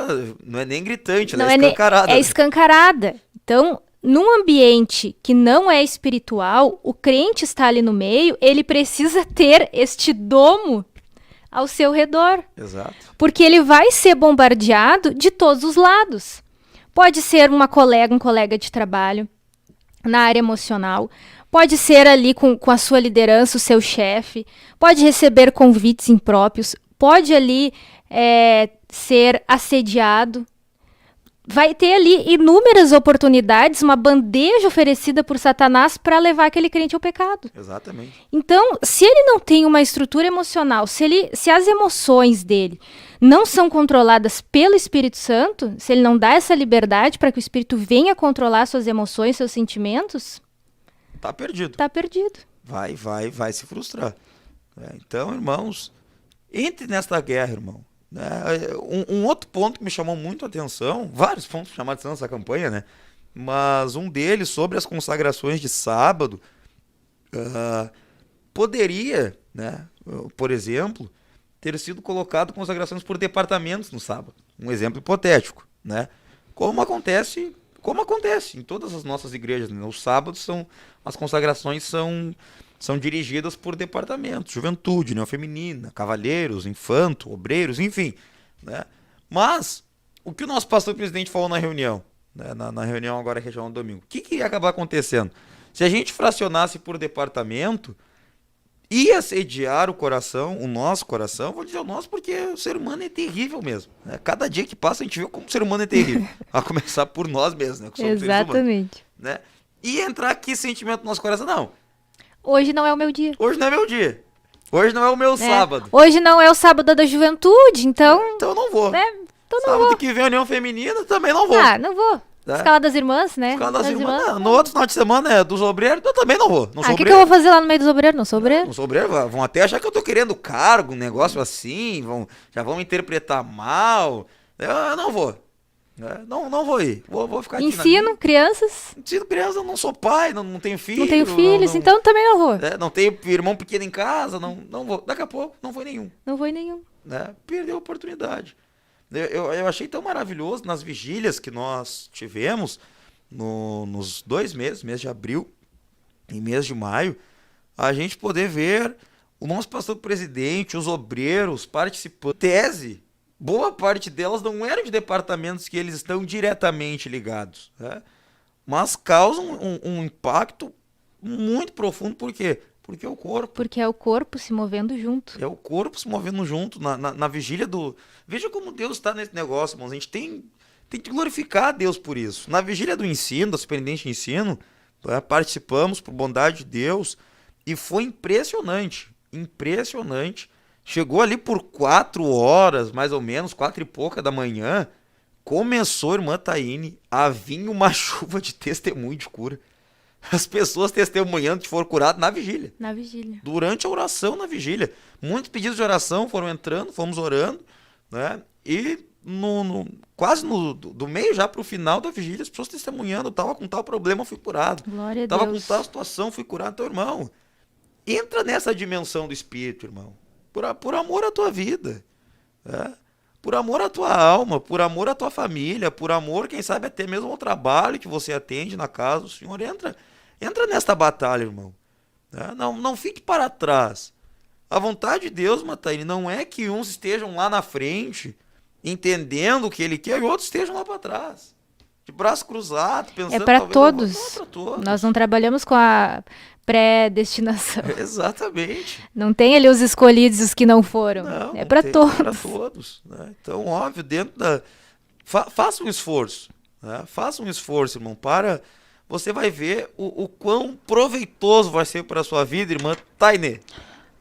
não é nem gritante, Não ela é escancarada. É escancarada. Então, num ambiente que não é espiritual, o crente está ali no meio, ele precisa ter este domo ao seu redor. Exato. Porque ele vai ser bombardeado de todos os lados. Pode ser um colega de trabalho, na área emocional. Pode ser ali com a sua liderança, o seu chefe. Pode receber convites impróprios. Pode ali ser assediado. Vai ter ali inúmeras oportunidades, uma bandeja oferecida por Satanás para levar aquele crente ao pecado. Exatamente. Então, se ele não tem uma estrutura emocional, se as emoções dele não são controladas pelo Espírito Santo, se ele não dá essa liberdade para que o Espírito venha controlar suas emoções, seus sentimentos, Tá perdido. tá perdido. Vai se frustrar. Então, irmãos, entre nesta guerra, irmão. Um outro ponto que me chamou muito a atenção, vários pontos chamaram a atenção nessa campanha, né? Mas um deles sobre as consagrações de sábado, poderia, né, por exemplo, ter sido colocado consagrações por departamentos no sábado. Um exemplo hipotético, né? Como acontece em todas as nossas igrejas, né? Os sábados as consagrações são dirigidas por departamentos, juventude, neofeminina, cavalheiros, infanto, obreiros, enfim, né? Mas, o que o nosso pastor presidente falou na reunião, né? na reunião agora regional no domingo, o que ia acabar acontecendo? Se a gente fracionasse por departamento, ia sediar o nosso coração, vou dizer o nosso porque o ser humano é terrível mesmo, né? Cada dia que passa a gente vê como o ser humano é terrível, a começar por nós mesmos, né? Que somos seres humanos, Exatamente. né? E entrar que sentimento no nosso coração, não. Hoje não é o meu dia. Hoje não é meu dia. Hoje não é o meu sábado. Hoje não é o sábado da juventude, então, Então eu não vou. né, Então não Sábado vou. que vem a União Feminina, também não vou. Ah, não vou. Tá? Escala das irmãs, né? Escala das irmãs, não. No outro final de semana é dos obreiros, eu também não vou. Não sou O que obreiro. eu vou fazer lá no meio dos obreiros? Não sou obreiro. Não sou obreiro, vão até achar que eu tô querendo cargo, um negócio assim, já vão me interpretar mal. Eu não vou. Não vou ir. Vou ficar aqui Ensino crianças, Ensino criança, eu não sou pai, não tenho filho. não tenho filhos, então também não vou. Não tenho irmão pequeno em casa, não vou. Daqui a pouco não foi nenhum. Não vou em nenhum. Né? Perdeu a oportunidade. Eu achei tão maravilhoso nas vigílias que nós tivemos nos 2 meses, mês de abril e mês de maio, a gente poder ver o nosso pastor presidente, os obreiros participando. Tese, boa parte delas não eram de departamentos que eles estão diretamente ligados, né? Mas causam um impacto muito profundo. Por quê? Porque é o corpo. Porque é o corpo se movendo junto. É o corpo se movendo junto na vigília do... Veja como Deus está nesse negócio, irmãos. A gente tem que glorificar a Deus por isso. Na vigília do ensino, da superintendente de ensino, participamos por bondade de Deus e foi impressionante. Impressionante. Chegou ali por 4 horas, mais ou menos, 4 e pouca da manhã, começou, irmã Taine, a vir uma chuva de testemunho de cura. As pessoas testemunhando que foram curadas na vigília. Na vigília. Durante a oração na vigília. Muitos pedidos de oração foram entrando, fomos orando, né? E quase do meio já para o final da vigília, as pessoas testemunhando, estava com tal problema, fui curado. Glória a Estava com Deus. tal situação, fui curado. Então, irmão, entra nessa dimensão do Espírito, irmão. Por amor à tua vida. Né? Por amor à tua alma, por amor à tua família, por amor, quem sabe, até mesmo ao trabalho que você atende na casa do Senhor. Entra nesta batalha, irmão. Né? Não fique para trás. A vontade de Deus, Mataine, não é que uns estejam lá na frente, entendendo o que Ele quer, e outros estejam lá para trás. De braço cruzado, pensando... É para talvez, todos. Não, é para todos. Nós não trabalhamos com a predestinação. Exatamente. Não tem ali os escolhidos e os que não foram. Não, É para todos. Para todos. Né? Então, óbvio, dentro da... Faça um esforço. Né? Faça um esforço, irmão, para... Você vai ver o quão proveitoso vai ser para a sua vida, irmã Taine.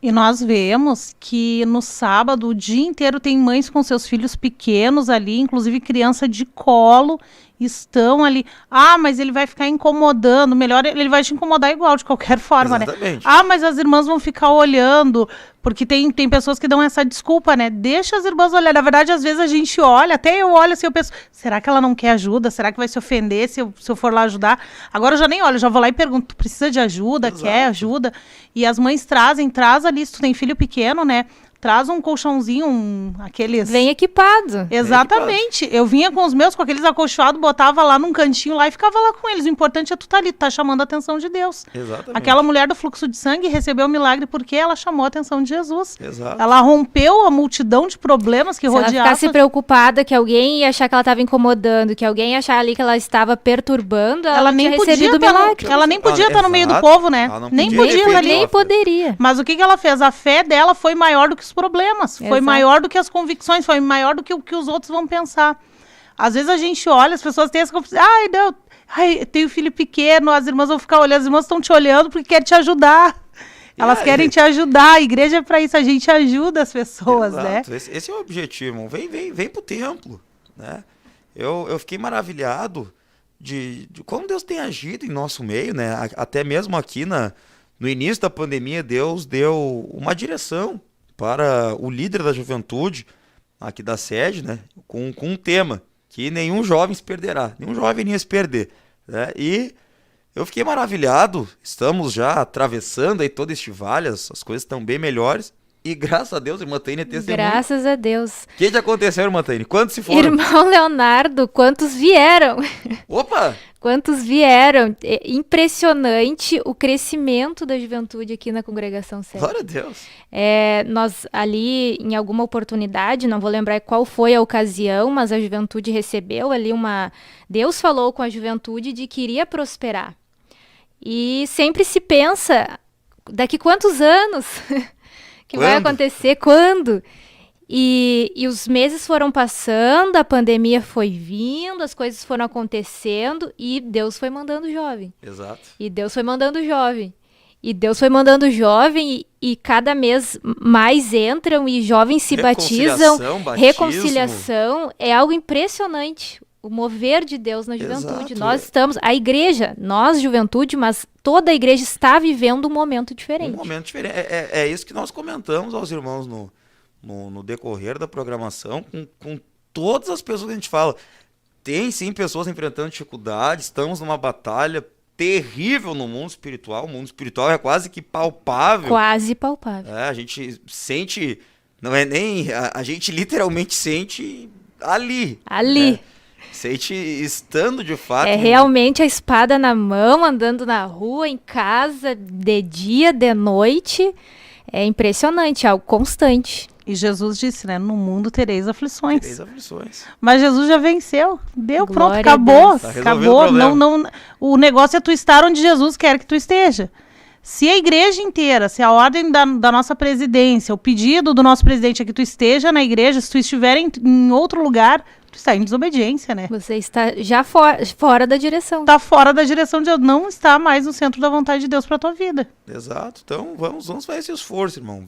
E nós vemos que no sábado, o dia inteiro, tem mães com seus filhos pequenos ali, inclusive criança de colo, estão ali. Ah, mas ele vai ficar incomodando. Melhor, ele vai te incomodar igual, de qualquer forma, Exatamente. né? Ah, mas as irmãs vão ficar olhando, porque tem pessoas que dão essa desculpa, né? Deixa as irmãs olhar. Na verdade, às vezes a gente olha, até eu olho assim, eu penso, será que ela não quer ajuda? Será que vai se ofender se eu for lá ajudar? Agora eu já nem olho, eu já vou lá e pergunto, tu precisa de ajuda? Exato. Quer ajuda? E as mães traz ali, se tu tem filho pequeno, né? Traz um colchãozinho, aqueles... Vem equipado. Exatamente. Eu vinha com os meus, com aqueles acolchoados, botava lá num cantinho lá e ficava lá com eles. O importante é tu tá ali, tu tá chamando a atenção de Deus. Exatamente. Aquela mulher do fluxo de sangue recebeu o milagre porque ela chamou a atenção de Jesus. Exato. Ela rompeu a multidão de problemas que Se ela rodeavam. ficasse preocupada que alguém ia achar que ela estava incomodando, que alguém ia achar ali que ela estava perturbando, ela nem tinha podia recebido o tá no- milagre. ela nem podia estar no meio do Exato. povo, né? Ela não Nem podia ter podia feito ali. Nem uma- poderia. Mas o que ela fez? A fé dela foi maior do que os problemas, foi Exato. maior do que as convicções, foi maior do que o que os outros vão pensar. Às vezes a gente olha, as pessoas têm essa confusão, ai, não, ai, tenho filho pequeno, as irmãs vão ficar olhando, as irmãs estão te olhando porque querem te ajudar. Elas aí? querem te ajudar, a igreja é para isso, a gente ajuda as pessoas, né? Exato. Esse é o objetivo, irmão. Vem pro templo, né? Eu fiquei maravilhado de como Deus tem agido em nosso meio, né? Até mesmo aqui no início da pandemia, Deus deu uma direção para o líder da juventude aqui da sede, né? Com um tema que nenhum jovem se perderá, nenhum jovem ia se perder, né? E eu fiquei maravilhado. Estamos já atravessando aí todo este vale, as coisas estão bem melhores. E graças a Deus, irmã Taine é testemunha. Graças a Deus. O que aconteceu, irmã Taine? Quantos se foram? Irmão Leonardo, quantos vieram? Opa! Quantos vieram? É impressionante o crescimento da juventude aqui na congregação sede. Glória a Deus. Nós ali, em alguma oportunidade, não vou lembrar qual foi a ocasião, mas a juventude recebeu ali Deus falou com a juventude de que iria prosperar. E sempre se pensa, daqui quantos anos que vai Quando? acontecer? Quando? E os meses foram passando, a pandemia foi vindo, as coisas foram acontecendo e Deus foi mandando jovem. Exato. E Deus foi mandando jovem. E Deus foi mandando jovem e cada mês mais entram e jovens se batizam. Batismo. Reconciliação é algo impressionante. O mover de Deus na juventude. Exato. Nós estamos, a igreja, nós juventude, mas toda a igreja está vivendo um momento diferente. Um momento diferente. É isso que nós comentamos aos irmãos no decorrer da programação, com todas as pessoas que a gente fala. Tem sim pessoas enfrentando dificuldades, estamos numa batalha terrível no mundo espiritual. O mundo espiritual é quase que palpável. Quase palpável. A gente sente, não é nem, a gente literalmente sente ali. Ali. Né? Sente estando de fato. É realmente a espada na mão, andando na rua, em casa, de dia, de noite. É impressionante, algo constante. E Jesus disse, né? No mundo tereis aflições. 3 aflições. Mas Jesus já venceu. Deu, Glória pronto, a acabou. Deus. Tá resolvido o Acabou. problema. O negócio é tu estar onde Jesus quer que tu esteja. Se a igreja inteira, se a ordem da nossa presidência, o pedido do nosso presidente é que tu esteja na igreja, se tu estiver em outro lugar, tu está em desobediência, né? Você está já fora da direção. Tá fora da direção de Deus, não está mais no centro da vontade de Deus para tua vida. Exato. Então vamos fazer esse esforço, irmão.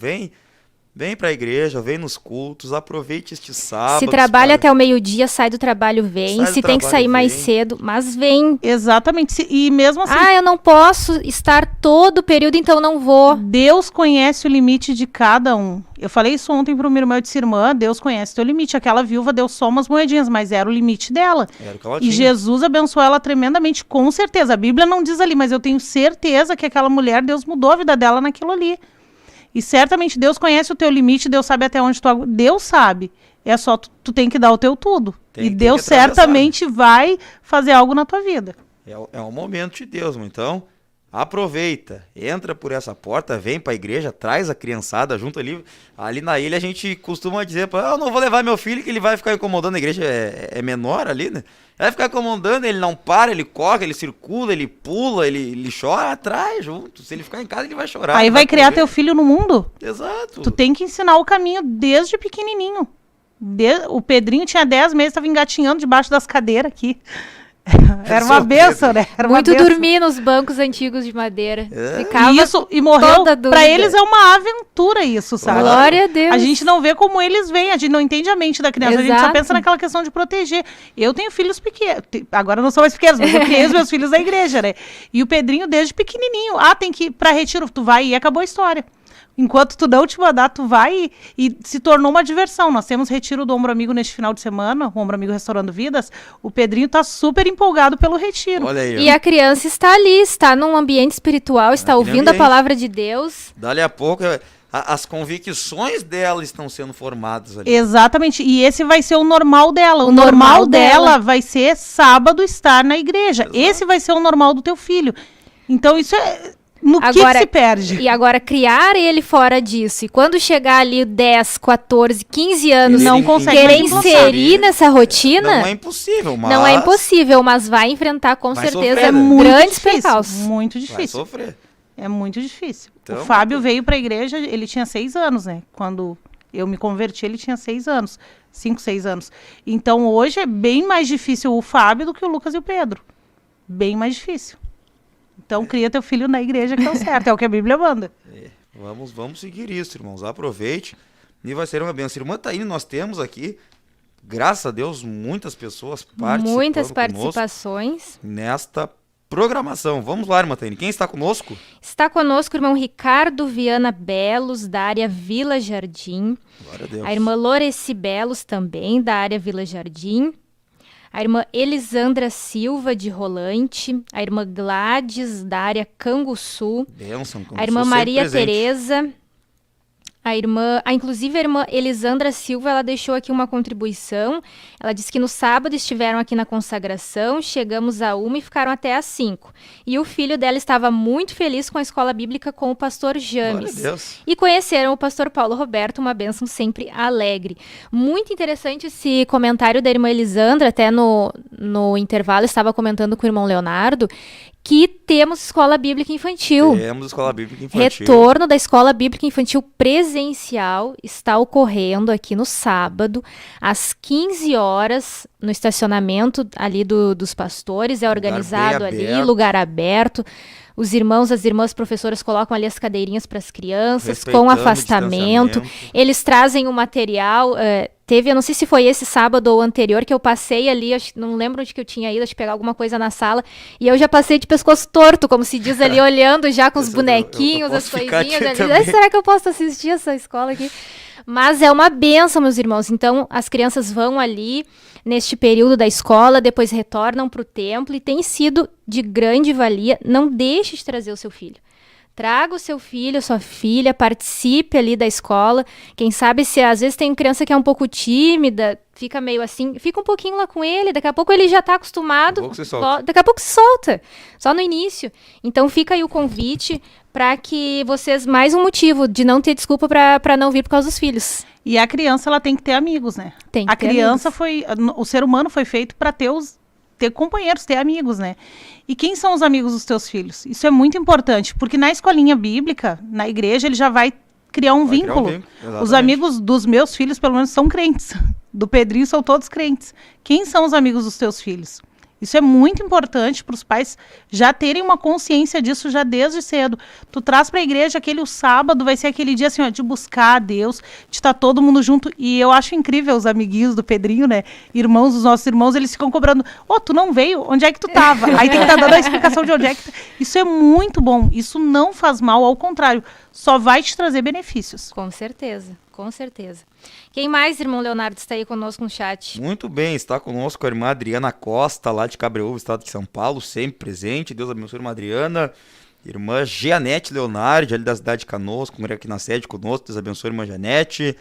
Vem pra igreja, vem nos cultos, aproveite este sábado. Se trabalha até o meio-dia, sai do trabalho, vem. Sai do Se tem que trabalho, sair mais vem. cedo, mas vem. Exatamente. E mesmo assim, Ah, eu não posso estar todo o período, então não vou. Deus conhece o limite de cada um. Eu falei isso ontem para uma irmã, eu disse, irmã, Deus conhece teu limite. Aquela viúva deu só umas moedinhas, mas era o limite dela. Era o que ela E tinha. Jesus abençoou ela tremendamente, com certeza. A Bíblia não diz ali, mas eu tenho certeza que aquela mulher, Deus mudou a vida dela naquilo ali. E certamente Deus conhece o teu limite, Deus sabe até onde tu... Deus sabe. É só tu tem que dar o teu tudo. Tem E Deus que atravessar, certamente vai fazer algo na tua vida. É um momento de Deus, irmão. Então, aproveita, entra por essa porta, vem pra igreja, traz a criançada junto ali. Ali na ilha a gente costuma dizer, eu não vou levar meu filho que ele vai ficar incomodando, a igreja é menor ali, né? Vai ficar incomodando, ele não para, ele corre, ele circula, ele pula, ele chora, traz junto. Se ele ficar em casa, ele vai chorar. Aí não vai criar correr. teu filho no mundo. Exato. Tu tem que ensinar o caminho desde pequenininho. O Pedrinho tinha 10 meses, estava engatinhando debaixo das cadeiras aqui. Era uma Sou benção, Pedro. né? Era uma Muito benção. dormir nos bancos antigos de madeira. É. Ficava E morreu, toda dúvida. pra eles é uma aventura isso, sabe? Glória a Deus. A gente não vê como eles veem, a gente não entende a mente da criança, a gente só Exato. pensa naquela questão de proteger. Eu tenho filhos pequenos, agora não são mais pequenos, mas eu criei os meus filhos da igreja, né? E o Pedrinho desde pequenininho, tem que ir pra retiro, tu vai e acabou a história. Enquanto tu não te mandar, tu vai e se tornou uma diversão. Nós temos retiro do Ombro Amigo neste final de semana, o Ombro Amigo Restaurando Vidas. O Pedrinho tá super empolgado pelo retiro. Olha aí, ó. E a criança está ali, está num ambiente espiritual, está Naquele ouvindo a ambiente. palavra de Deus. Dali a pouco, as convicções dela estão sendo formadas ali. Exatamente, e esse vai ser o normal dela. O normal normal dela. dela vai ser sábado estar na igreja. Exato. Esse vai ser o normal do teu filho. Então isso é... No que Agora- se perde? E agora, criar ele fora disso. E quando chegar ali 10, 14, 15 anos, Ele não consegue querer mais inserir nessa rotina, Não é impossível, mas não é impossível, mas vai enfrentar com Vai certeza sofrer, né? Muito grandes difícil, percalços. muito vai difícil. sofrer. É muito difícil. Então, O Fábio veio para a igreja, ele tinha 6 anos, né? Quando eu me converti, ele tinha 6 anos. 5, 6 anos. Então, hoje é bem mais difícil o Fábio do que o Lucas e o Pedro. Bem mais difícil. Então, cria teu filho na igreja que é o certo. É o que a Bíblia manda. Vamos seguir isso, irmãos. Aproveite e vai ser uma bênção. Irmã Taine, nós temos aqui, graças a Deus, muitas pessoas participando Muitas conosco participações. nesta programação. Vamos lá, irmã Taine. Quem está conosco? Está conosco o irmão Ricardo Viana Belos, da área Vila Jardim. Glória a Deus. A irmã Loreci Belos, também, da área Vila Jardim. A irmã Elisandra Silva, de Rolante. A irmã Gladys, da área Canguçu. Bênção, como A irmã sou sempre Maria presente. Tereza. Inclusive a irmã Elisandra Silva, ela deixou aqui uma contribuição. Ela disse que no sábado estiveram aqui na consagração, chegamos a 1 e ficaram até às 5. E o filho dela estava muito feliz com a escola bíblica com o pastor James. Glória a Deus. E conheceram o pastor Paulo Roberto, uma bênção sempre alegre. Muito interessante esse comentário da irmã Elisandra, até no no intervalo, estava comentando com o irmão Leonardo, que temos escola bíblica infantil. Temos escola bíblica infantil. Retorno da escola bíblica infantil presencial está ocorrendo aqui no sábado, às 15 horas, no estacionamento ali dos pastores. É organizado bem ali, aberto. lugar aberto. Os irmãos, as irmãs professoras colocam ali as cadeirinhas para as crianças, com Respeitando o afastamento. distanciamento. Eles trazem o material. Eu não sei se foi esse sábado ou anterior, que eu passei ali, não lembro onde que eu tinha ido, acho que pegar alguma coisa na sala, e eu já passei de pescoço torto, como se diz ali, olhando já com os bonequinhos, eu as posso ficar coisinhas aqui ali. também. Será que eu posso assistir essa escola aqui? Mas é uma bênção, meus irmãos. Então, as crianças vão ali neste período da escola, depois retornam para o templo, e tem sido de grande valia. Não deixe de trazer o seu filho. Traga o seu filho, sua filha, participe ali da escola. Quem sabe, se às vezes tem criança que é um pouco tímida, fica meio assim, fica um pouquinho lá com ele, daqui a pouco ele já está acostumado, Daqui a pouco se solta. daqui a pouco se solta, só no início. Então fica aí o convite para que vocês, mais um motivo de não ter desculpa para não vir por causa dos filhos. E a criança, ela tem que ter amigos, né? Tem que A ter criança amigos. o ser humano foi feito para ter companheiros, ter amigos, né? E quem são os amigos dos teus filhos? Isso é muito importante, porque na escolinha bíblica, na igreja, ele já vai criar um Vai criar um vínculo. vínculo, exatamente. Os amigos dos meus filhos, pelo menos, são crentes. Do Pedrinho são todos crentes. Quem são os amigos dos teus filhos? Isso é muito importante para os pais já terem uma consciência disso já desde cedo. Tu traz para a igreja o sábado, vai ser aquele dia assim, ó, de buscar a Deus, de estar todo mundo junto. E eu acho incrível os amiguinhos do Pedrinho, né? Irmãos, os nossos irmãos, eles ficam cobrando. Tu não veio? Onde é que tu tava? Aí tem que estar dando a explicação de onde é que... Isso é muito bom. Isso não faz mal, ao contrário. Só vai te trazer benefícios. Com certeza, com certeza. Quem mais, irmão Leonardo, está aí conosco no chat? Muito bem, está conosco a irmã Adriana Costa, lá de Cabreúva, estado de São Paulo, sempre presente. Deus abençoe a irmã Adriana. Irmã Jeanette Leonardi, ali da cidade de Canoas, congrega aqui na sede conosco. Deus abençoe a irmã Jeanette.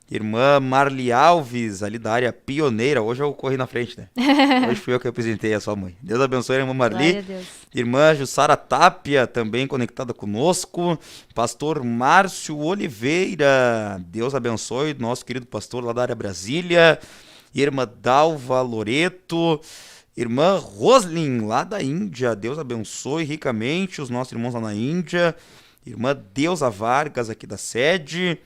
Irmã Marli Alves, ali da área pioneira. Hoje eu corri na frente, né? Hoje fui eu que apresentei a sua mãe. Deus abençoe a irmã Marli. Glória a Deus. Irmã Jussara Tapia, também conectada conosco. Pastor Márcio Oliveira. Deus abençoe nosso querido pastor lá da área Brasília. Irmã Dalva Loreto. Irmã Roslin, lá da Índia. Deus abençoe ricamente os nossos irmãos lá na Índia. Irmã Deusa Vargas, aqui da sede.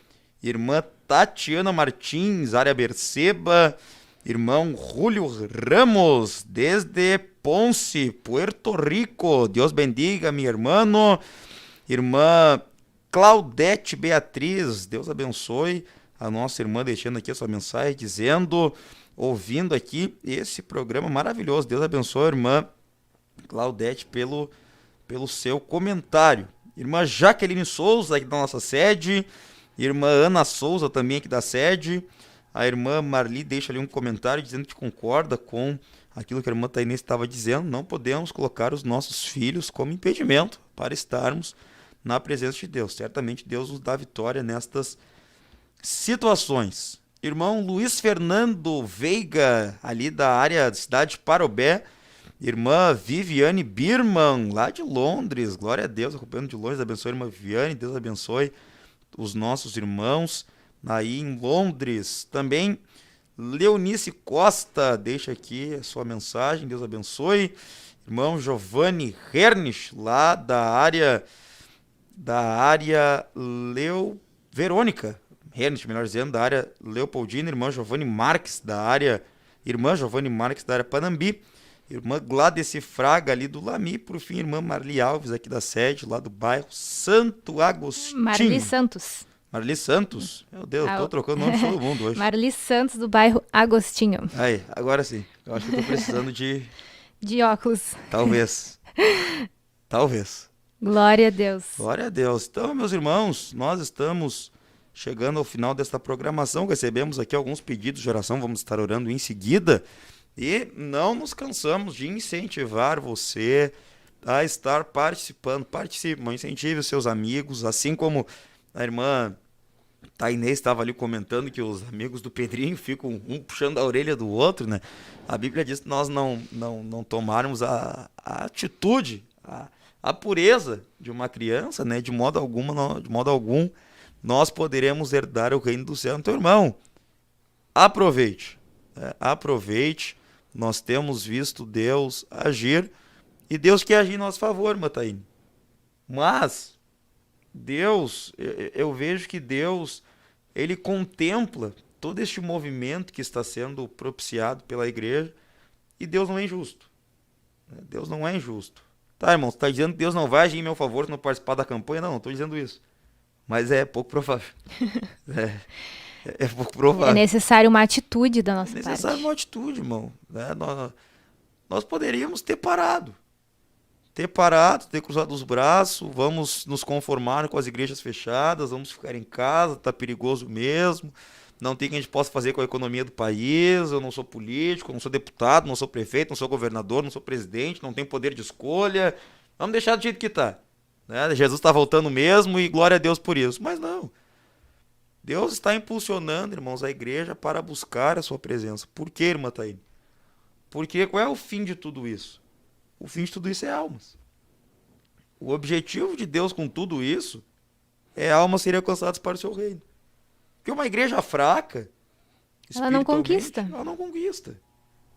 Irmã Tatiana Martins, área Berceba. Irmão Julio Ramos, desde Ponce, Puerto Rico. Deus bendiga, meu irmão. Irmã Claudete Beatriz, Deus abençoe a nossa irmã, deixando aqui a sua mensagem, dizendo, ouvindo aqui esse programa maravilhoso. Deus abençoe a irmã Claudete pelo seu comentário. Irmã Jaqueline Souza, aqui da nossa sede. Irmã Ana Souza, também aqui da sede. A irmã Marli deixa ali um comentário dizendo que concorda com aquilo que a irmã Tainês estava dizendo. Não podemos colocar os nossos filhos como impedimento para estarmos na presença de Deus. Certamente Deus nos dá vitória nestas situações. Irmão Luiz Fernando Veiga, ali da área da cidade de Parobé. Irmã Viviane Birman, lá de Londres. Glória a Deus, acompanhando de longe. Deus abençoe a irmã Viviane. Deus abençoe os nossos irmãos aí em Londres. Também Leonice Costa deixa aqui a sua mensagem, Deus abençoe. Irmão Giovanni Hernich, lá da área Verônica Hernich, melhor dizendo, da área Leopoldina. Irmã Giovanni Marques da área Panambi. Irmã Gladys Fraga, ali do Lami. Por fim, irmã Marli Alves, aqui da sede, lá do bairro Santo Agostinho. Marli Santos. Marli Santos? Meu Deus, tô trocando o nome de todo mundo hoje. Marli Santos, do bairro Agostinho. Aí, agora sim. Eu acho que eu tô precisando de... De óculos. Talvez. Glória a Deus. Glória a Deus. Então, meus irmãos, nós estamos chegando ao final desta programação. Recebemos aqui alguns pedidos de oração. Vamos estar orando em seguida. E não nos cansamos de incentivar você a estar participando. Participe, incentive os seus amigos, assim como a irmã Tainês estava ali comentando que os amigos do Pedrinho ficam um puxando a orelha do outro, né? A Bíblia diz que nós não tomarmos a atitude, a pureza de uma criança, né? De modo algum, nós poderemos herdar o reino do céu. Então, irmão, aproveite. Nós temos visto Deus agir e Deus quer agir em nosso favor, Mataíne. Mas Deus, eu vejo que Deus, ele contempla todo este movimento que está sendo propiciado pela igreja e Deus não é injusto. Deus não é injusto. Tá, irmão, você está dizendo que Deus não vai agir em meu favor se não participar da campanha? Não estou dizendo isso. Mas é pouco provável. É pouco provável. É necessário uma atitude da nossa parte. É necessário uma atitude, irmão. Nós poderíamos ter parado. Ter cruzado os braços, vamos nos conformar com as igrejas fechadas, vamos ficar em casa, tá perigoso mesmo, não tem que a gente possa fazer com a economia do país, eu não sou político, não sou deputado, não sou prefeito, não sou governador, não sou presidente, não tenho poder de escolha, vamos deixar do jeito que tá. Né? Jesus está voltando mesmo e glória a Deus por isso. Mas não. Deus está impulsionando, irmãos, a igreja para buscar a sua presença. Por quê, irmã Taíne? Porque qual é o fim de tudo isso? O fim de tudo isso é almas. O objetivo de Deus com tudo isso é almas serem alcançadas para o seu reino. Porque uma igreja fraca, ela não conquista. Ela não conquista.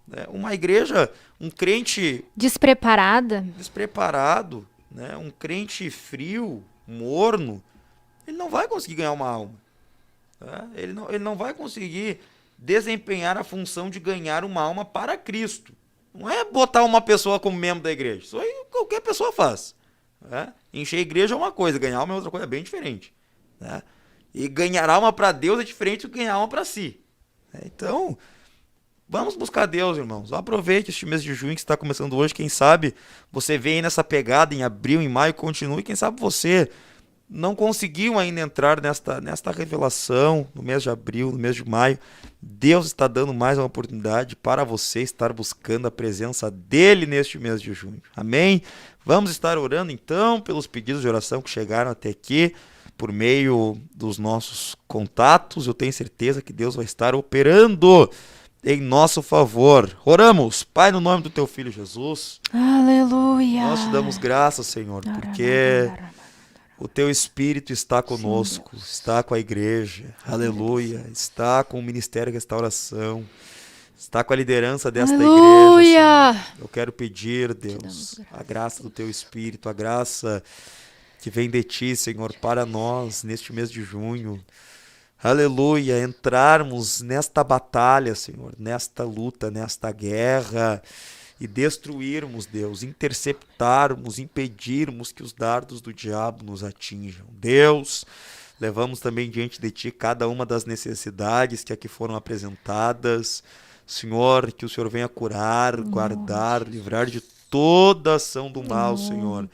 Né? Uma igreja, um crente despreparado, né? Um crente frio, morno, ele não vai conseguir ganhar uma alma. Tá? Ele não vai conseguir desempenhar a função de ganhar uma alma para Cristo. Não é botar uma pessoa como membro da igreja. Isso aí qualquer pessoa faz. Né? Encher a igreja é uma coisa, ganhar alma é outra coisa, é bem diferente. Né? E ganhar alma para Deus é diferente do ganhar alma para si. Então, vamos buscar Deus, irmãos. Aproveite este mês de junho que está começando hoje. Quem sabe você vem aí nessa pegada em abril, em maio, continue. Quem sabe você não conseguiu ainda entrar nesta revelação no mês de abril, no mês de maio. Deus está dando mais uma oportunidade para você estar buscando a presença dele neste mês de junho. Amém? Vamos estar orando então pelos pedidos de oração que chegaram até aqui por meio dos nossos contatos. Eu tenho certeza que Deus vai estar operando em nosso favor. Oramos, Pai, no nome do teu Filho Jesus. Aleluia. Nós te damos graças, Senhor, porque o teu Espírito está conosco, está com a igreja, aleluia, está com o Ministério de Restauração, está com a liderança desta igreja, Senhor. Eu quero pedir, Deus, a graça do teu Espírito, a graça que vem de ti, Senhor, para nós neste mês de junho, aleluia, entrarmos nesta batalha, Senhor, nesta luta, nesta guerra, e destruirmos, Deus, interceptarmos, impedirmos que os dardos do diabo nos atinjam. Deus, levamos também diante de Ti cada uma das necessidades que aqui foram apresentadas. Senhor, que o Senhor venha curar, guardar, livrar de toda ação do mal, Senhor.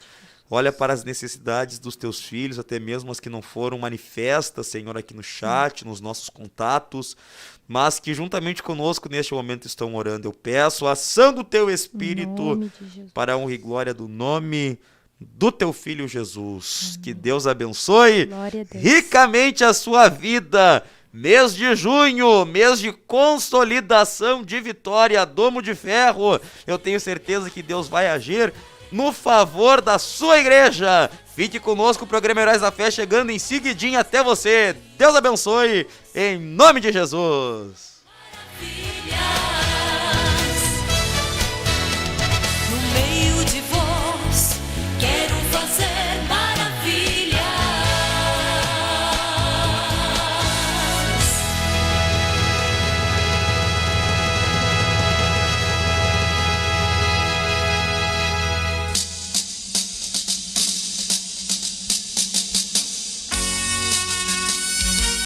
Olha para as necessidades dos Teus filhos, até mesmo as que não foram manifestas, Senhor, aqui no chat, nos nossos contatos, mas que juntamente conosco neste momento estão orando. Eu peço a ação do Teu Espírito para a honra e glória do nome do Teu Filho Jesus. Amém. Que Deus abençoe ricamente a sua vida. Mês de junho, mês de consolidação de vitória, domo de ferro. Eu tenho certeza que Deus vai agir no favor da sua igreja. Fique conosco, o programa Heróis da Fé chegando em seguidinho até você. Deus abençoe, em nome de Jesus.